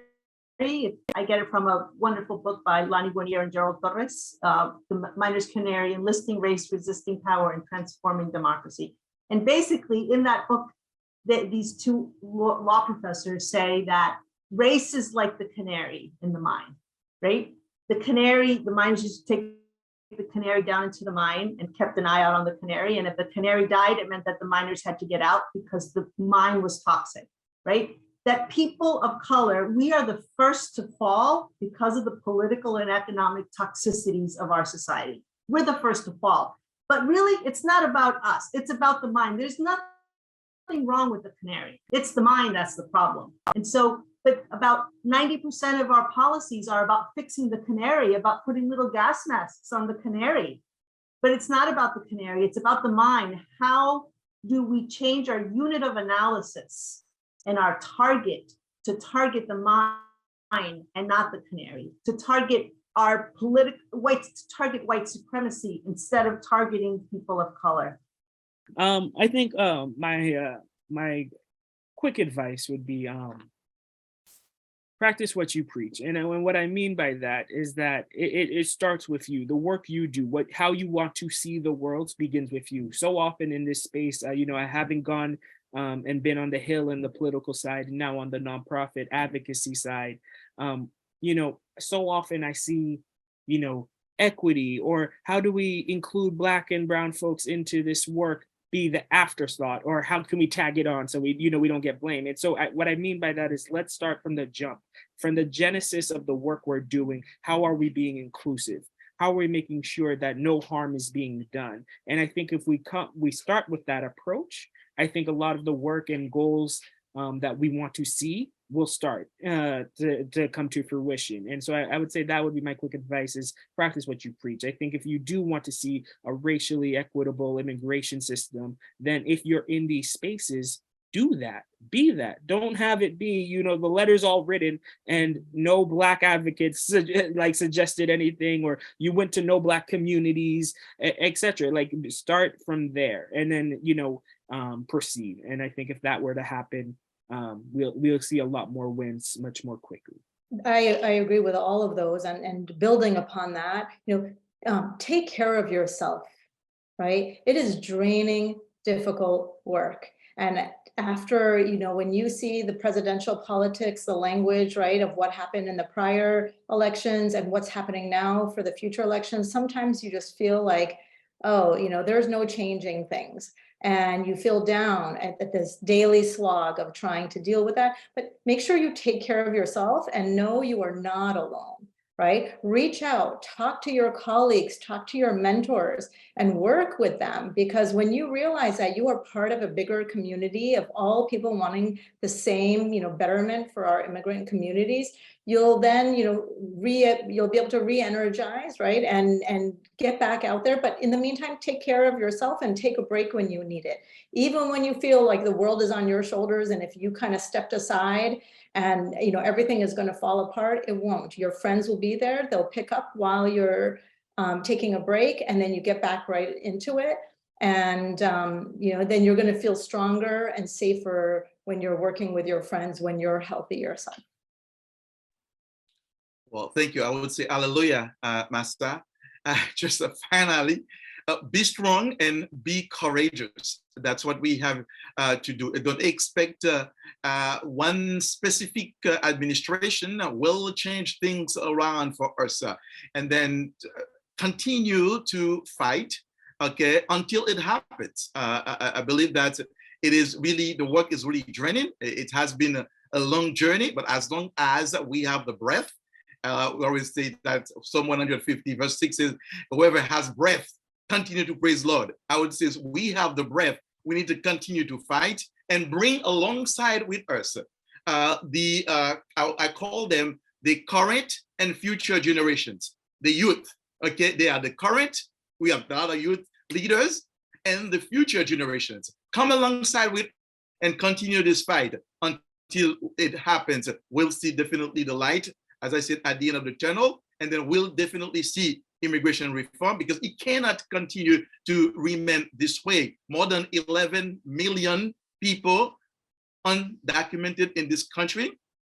I get it from a wonderful book by Lani Guarnier and Gerald Torres, The Miner's Canary, Enlisting Race, Resisting Power, and Transforming Democracy. And basically in that book, these two law professors say that race is like the canary in the mine, right? The canary, the miners used to take the canary down into the mine and kept an eye out on the canary. And if the canary died, it meant that the miners had to get out because the mine was toxic, right? That people of color, we are the first to fall because of the political and economic toxicities of our society. We're the first to fall. But really, it's not about us. It's about the mine. There's nothing wrong with the canary. It's the mine that's the problem. And so, but about 90% of our policies are about fixing the canary, about putting little gas masks on the canary. But it's not about the canary. It's about the mine. How do we change our unit of analysis and our target to target the mine and not the canary, to target our target white supremacy instead of targeting people of color? I think my quick advice would be practice what you preach. And what I mean by that is that it starts with you. The work you do, how you want to see the world begins with you. So often in this space, I haven't gone and been on the Hill and the political side, and now on the nonprofit advocacy side. So often I see, equity, or how do we include Black and brown folks into this work, be the afterthought, or how can we tag it on so we don't get blamed. And so what I mean by that is, let's start from the jump, from the genesis of the work we're doing. How are we being inclusive? How are we making sure that no harm is being done? And I think if we start with that approach, I think a lot of the work and goals that we want to see will start to come to fruition. And so I would say that would be my quick advice, is practice what you preach. I think if you do want to see a racially equitable immigration system, then if you're in these spaces, do that, be that. Don't have it be, the letters all written and no Black advocates suggested anything, or you went to no Black communities, etc. Like, start from there and then, proceed. And I think if that were to happen, we'll see a lot more wins much more quickly. I agree with all of those, and building upon that, take care of yourself, right? It is draining, difficult work. And after, when you see the presidential politics, the language, right, of what happened in the prior elections and what's happening now for the future elections, sometimes you just feel like, oh, there's no changing things. And you feel down at this daily slog of trying to deal with that. But make sure you take care of yourself and know you are not alone, right? Reach out, talk to your colleagues, talk to your mentors, and work with them. Because when you realize that you are part of a bigger community of all people wanting the same, betterment for our immigrant communities, you'll then, you'll be able to re-energize, right? And get back out there. But in the meantime, take care of yourself and take a break when you need it. Even when you feel like the world is on your shoulders, and if you kind of stepped aside and, everything is going to fall apart, it won't. Your friends will be there. They'll pick up while you're taking a break, and then you get back right into it. And, then you're going to feel stronger and safer when you're working with your friends, when you're healthy yourself. Well, thank you. I would say hallelujah, Mahsa. Just finally, be strong and be courageous. That's what we have to do. Don't expect one specific administration will change things around for us. And then continue to fight, okay, until it happens. I believe that it is really, the work is really draining. It has been a long journey, but as long as we have the breath, we always say that Psalm 150 verse 6 says, whoever has breath, continue to praise Lord. I would say we have the breath. We need to continue to fight and bring alongside with us I call them the current and future generations, the youth. Okay, they are the current. We have the other youth leaders and the future generations. Come alongside with and continue this fight until it happens. We'll see definitely the light, as I said, at the end of the tunnel, and then we'll definitely see immigration reform, because it cannot continue to remain this way. More than 11 million people undocumented in this country,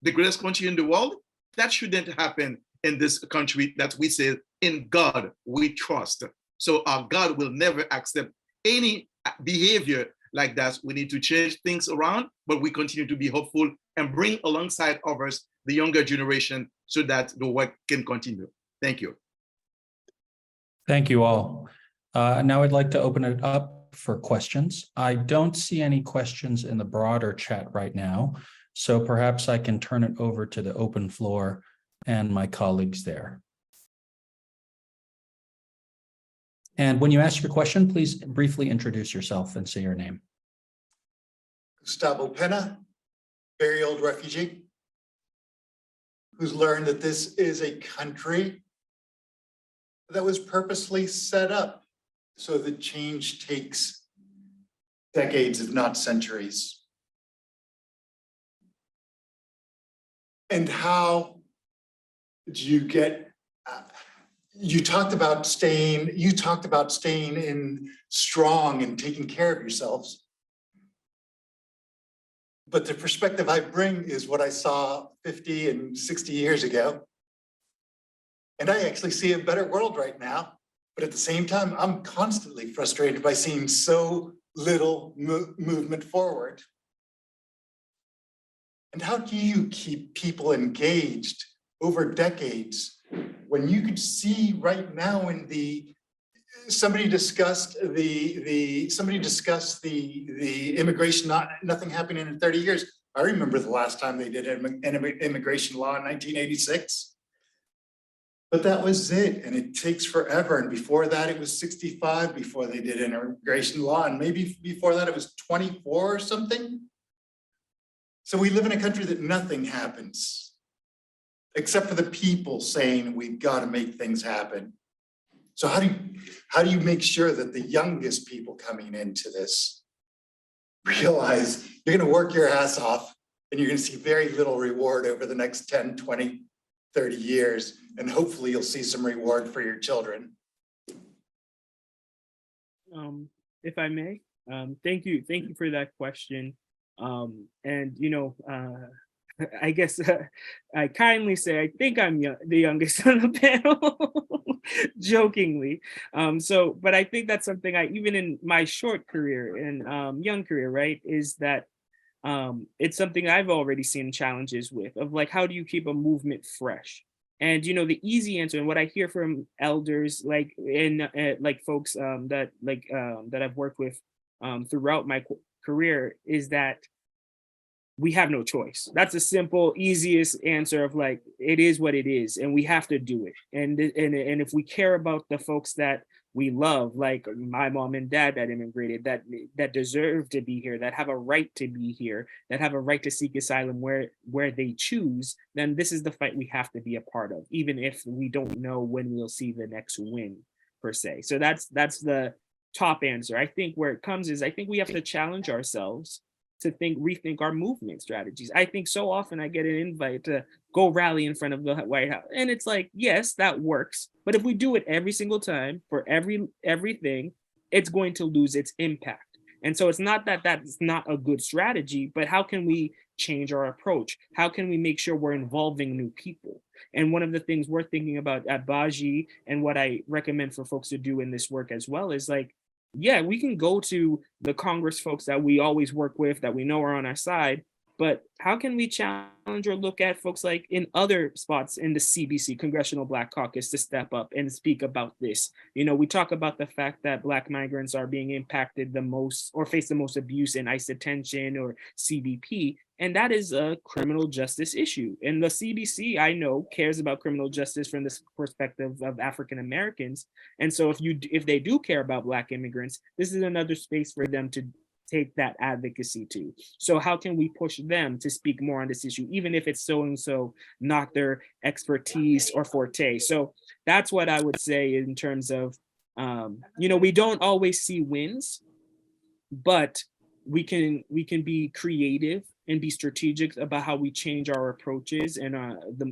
the greatest country in the world. That shouldn't happen in this country that we say, in God we trust. So our God will never accept any behavior like that. We need to change things around, but we continue to be hopeful and bring alongside of us the younger generation so that the work can continue. Thank you. Thank you all. Now I'd like to open it up for questions. I don't see any questions in the broader chat right now, so perhaps I can turn it over to the open floor and my colleagues there. And when you ask your question, please briefly introduce yourself and say your name. Gustavo Pena, very old refugee, who's learned that this is a country that was purposely set up so that change takes decades, if not centuries. And how do you get, you talked about staying in strong and taking care of yourselves. But the perspective I bring is what I saw 50 and 60 years ago. And I actually see a better world right now. But at the same time, I'm constantly frustrated by seeing so little movement forward. And how do you keep people engaged over decades when you could see right now in somebody discussed the immigration, nothing happening in 30 years. I remember the last time they did an immigration law in 1986. But that was it, and it takes forever. And before that, it was 65 before they did an immigration law, and maybe before that it was 24 or something. So we live in a country that nothing happens, except for the people saying we've got to make things happen. So how do you make sure that the youngest people coming into this realize you're going to work your ass off and you're going to see very little reward over the next 10, 20, 30 years, and hopefully you'll see some reward for your children? If I may, thank you for that question. And I guess I kindly say I think I'm the youngest on the panel, jokingly. But I think that's something even in my short career and young career, right, is that it's something I've already seen challenges with, of like, how do you keep a movement fresh? And the easy answer, and what I hear from elders, like like folks that I've worked with throughout my career, is that we have no choice. That's a simple, easiest answer of like, it is what it is, and we have to do it. And if we care about the folks that we love, like my mom and dad that immigrated, that deserve to be here, that have a right to be here, that have a right to seek asylum where they choose, then this is the fight we have to be a part of, even if we don't know when we'll see the next win, per se. So that's the top answer. I think where it comes is, I think we have to challenge ourselves to rethink our movement strategies. I think so often I get an invite to go rally in front of the White House, and it's like, yes, that works, but if we do it every single time for everything, it's going to lose its impact. And so it's not that that's not a good strategy, but how can we change our approach? How can we make sure we're involving new people? And one of the things we're thinking about at Baji, and what I recommend for folks to do in this work as well, is like, yeah, we can go to the Congress folks that we always work with, that we know are on our side, but how can we challenge or look at folks like in other spots in the CBC, Congressional Black Caucus, to step up and speak about this? We talk about the fact that Black migrants are being impacted the most, or face the most abuse in ICE detention or CBP, and that is a criminal justice issue. And the CBC, I know, cares about criminal justice from this perspective of African Americans. And so if they do care about Black immigrants, this is another space for them to take that advocacy to. So how can we push them to speak more on this issue, even if it's so-and-so not their expertise or forte? So that's what I would say in terms of, we don't always see wins, but we can be creative and be strategic about how we change our approaches and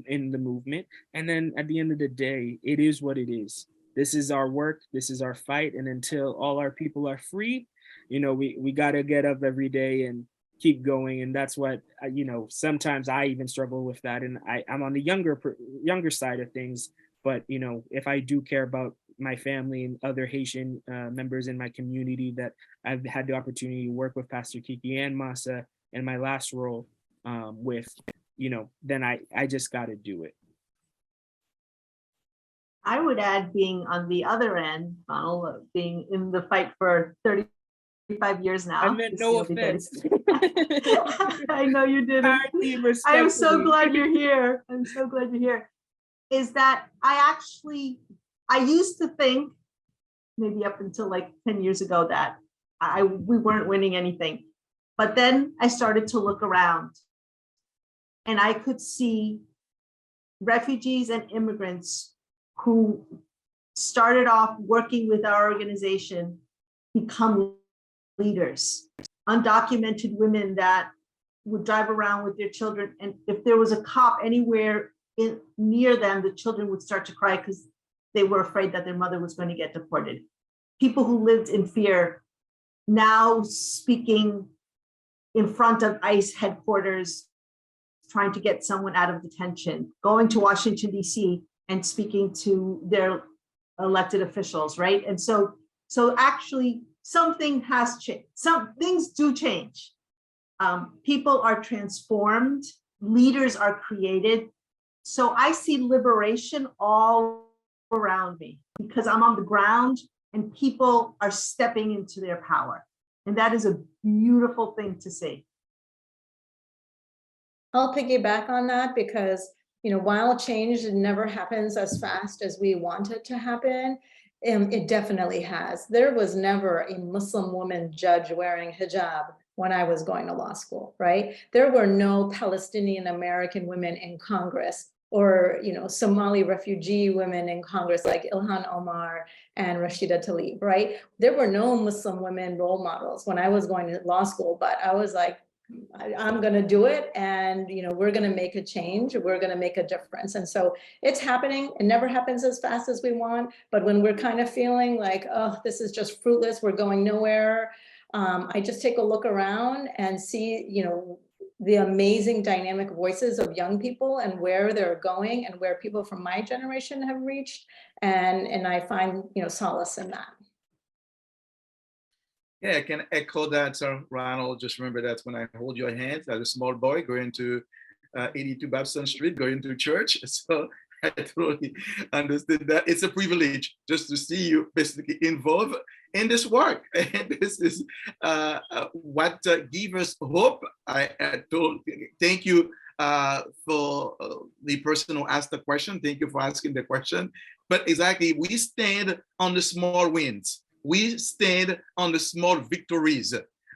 in the movement. And then at the end of the day, it is what it is. This is our work, this is our fight. And until all our people are free, we got to get up every day and keep going. And that's what, sometimes I even struggle with that. And I'm on the younger side of things. But, if I do care about my family and other Haitian members in my community that I've had the opportunity to work with Pastor Kiki and Mahsa in my last role with, then I just got to do it. I would add, being on the other end, Ronald, being in the fight for 35 years now. I meant no offense. I know you didn't. I'm so glad you're here. I'm so glad you're here. Is that I used to think, maybe up until like 10 years ago, that we weren't winning anything. But then I started to look around, and I could see refugees and immigrants who started off working with our organization become leaders. Undocumented women that would drive around with their children, and if there was a cop anywhere near them, the children would start to cry because they were afraid that their mother was going to get deported. People who lived in fear now speaking in front of ICE headquarters trying to get someone out of detention, going to Washington, D.C. and speaking to their elected officials, right? And so actually something has changed. Some things do change. People are transformed, leaders are created. So I see liberation all around me because I'm on the ground and people are stepping into their power. And that is a beautiful thing to see. I'll piggyback on that because, while change never happens as fast as we want it to happen, it definitely has. There was never a Muslim woman judge wearing hijab when I was going to law school, right? There were no Palestinian American women in Congress or, Somali refugee women in Congress like Ilhan Omar and Rashida Tlaib, right? There were no Muslim women role models when I was going to law school, but I was like, I'm going to do it. And, we're going to make a change. We're going to make a difference. And so it's happening. It never happens as fast as we want. But when we're kind of feeling like, oh, this is just fruitless, we're going nowhere. I just take a look around and see, the amazing dynamic voices of young people and where they're going and where people from my generation have reached. And I find, solace in that. Yeah, I can echo that, Ronald. Just remember that when I hold your hand as a small boy going to 82 Babson Street, going to church. So I totally understood that. It's a privilege just to see you basically involved in this work. And this is what gives us hope. I thank you for the person who asked the question. Thank you for asking the question. But exactly, we stand on the small wins. We stand on the small victories,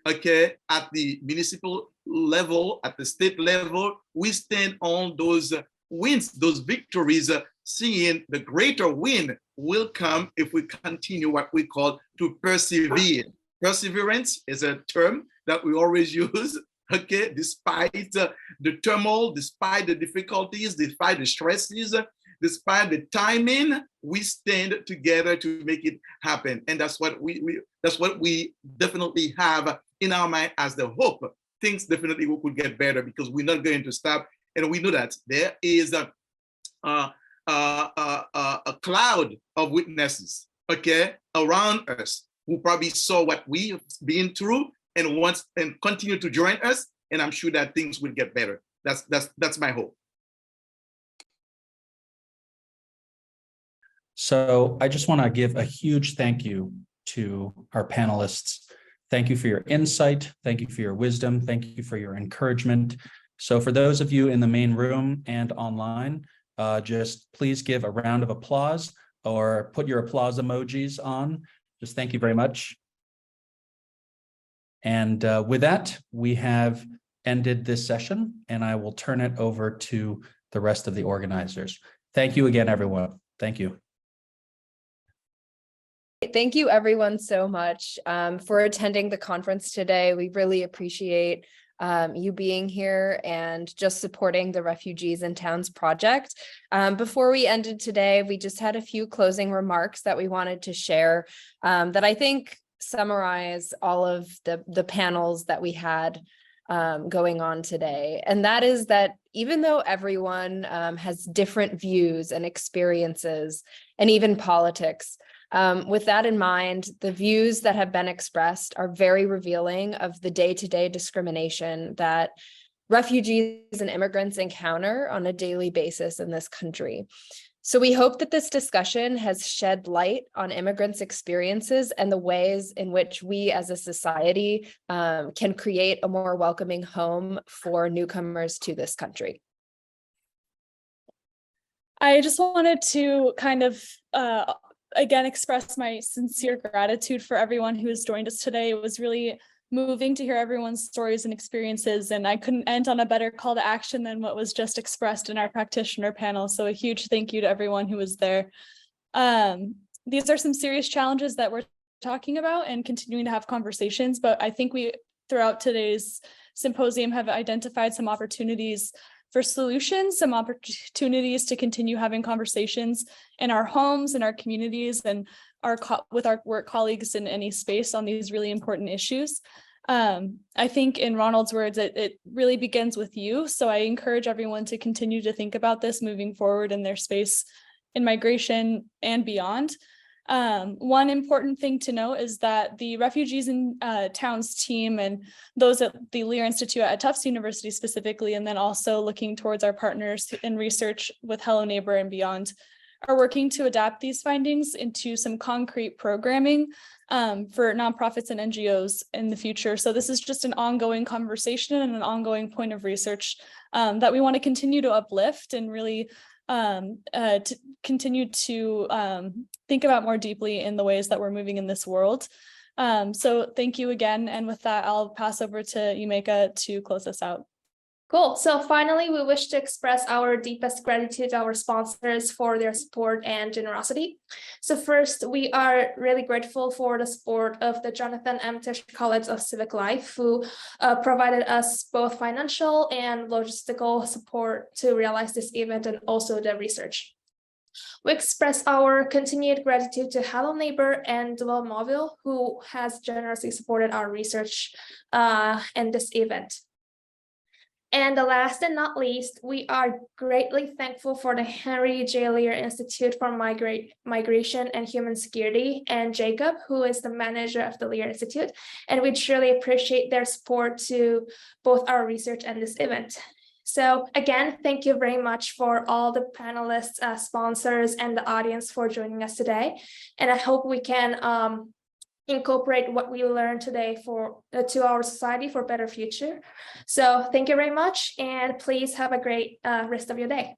okay? At the municipal level, at the state level, we stand on those wins, those victories, seeing the greater win will come if we continue what we call to persevere. Perseverance is a term that we always use, okay? Despite the turmoil, despite the difficulties, despite the stresses, despite the timing, we stand together to make it happen. And that's what we definitely have in our mind as the hope. Things definitely could get better because we're not going to stop. And we know that there is a cloud of witnesses, okay, around us who probably saw what we've been through and wants and continue to join us. And I'm sure that things will get better. That's my hope. So I just want to give a huge thank you to our panelists. Thank you for your insight. Thank you for your wisdom. Thank you for your encouragement. So for those of you in the main room and online, just please give a round of applause or put your applause emojis on. Just thank you very much. And with that, we have ended this session and I will turn it over to the rest of the organizers. Thank you again, everyone. Thank you. Thank you everyone so much for attending the conference today. We really appreciate you being here and just supporting the Refugees in Towns project. Before we ended today, we just had a few closing remarks that we wanted to share that I think summarize all of the panels that we had going on today. And that is that even though everyone has different views and experiences and even politics, with that in mind, the views that have been expressed are very revealing of the day-to-day discrimination that refugees and immigrants encounter on a daily basis in this country. So we hope that this discussion has shed light on immigrants' experiences and the ways in which we as a society can create a more welcoming home for newcomers to this country. I just wanted to kind of again, express my sincere gratitude for everyone who has joined us today. It was really moving to hear everyone's stories and experiences, and I couldn't end on a better call to action than what was just expressed in our practitioner panel. So a huge thank you to everyone who was there. These are some serious challenges that we're talking about and continuing to have conversations, but I think we, throughout today's symposium, have identified some opportunities for solutions, some opportunities to continue having conversations in our homes, in our communities, and with our work colleagues in any space on these really important issues. I think in Ronald's words, it really begins with you. So I encourage everyone to continue to think about this moving forward in their space in migration and beyond. One important thing to note is that the Refugees in Towns team and those at the Lear Institute at Tufts University specifically, and then also looking towards our partners in research with Hello Neighbor and beyond, are working to adapt these findings into some concrete programming for nonprofits and NGOs in the future. So this is just an ongoing conversation and an ongoing point of research that we want to continue to uplift and really to continue to think about more deeply in the ways that we're moving in this world. So thank you again. And with that, I'll pass over to Yumeka to close us out. Cool. So finally, we wish to express our deepest gratitude to our sponsors for their support and generosity. So first, we are really grateful for the support of the Jonathan M. Tisch College of Civic Life, who provided us both financial and logistical support to realize this event and also the research. We express our continued gratitude to Hello Neighbor and David Muehlke, who has generously supported our research and this event. And the last and not least, we are greatly thankful for the Henry J. Lear Institute for Migration and Human Security and Jacob, who is the manager of the Lear Institute. And we truly appreciate their support to both our research and this event. So again, thank you very much for all the panelists, sponsors, and the audience for joining us today. And I hope we can incorporate what we learned today to our society for a better future. So thank you very much, and please have a great rest of your day.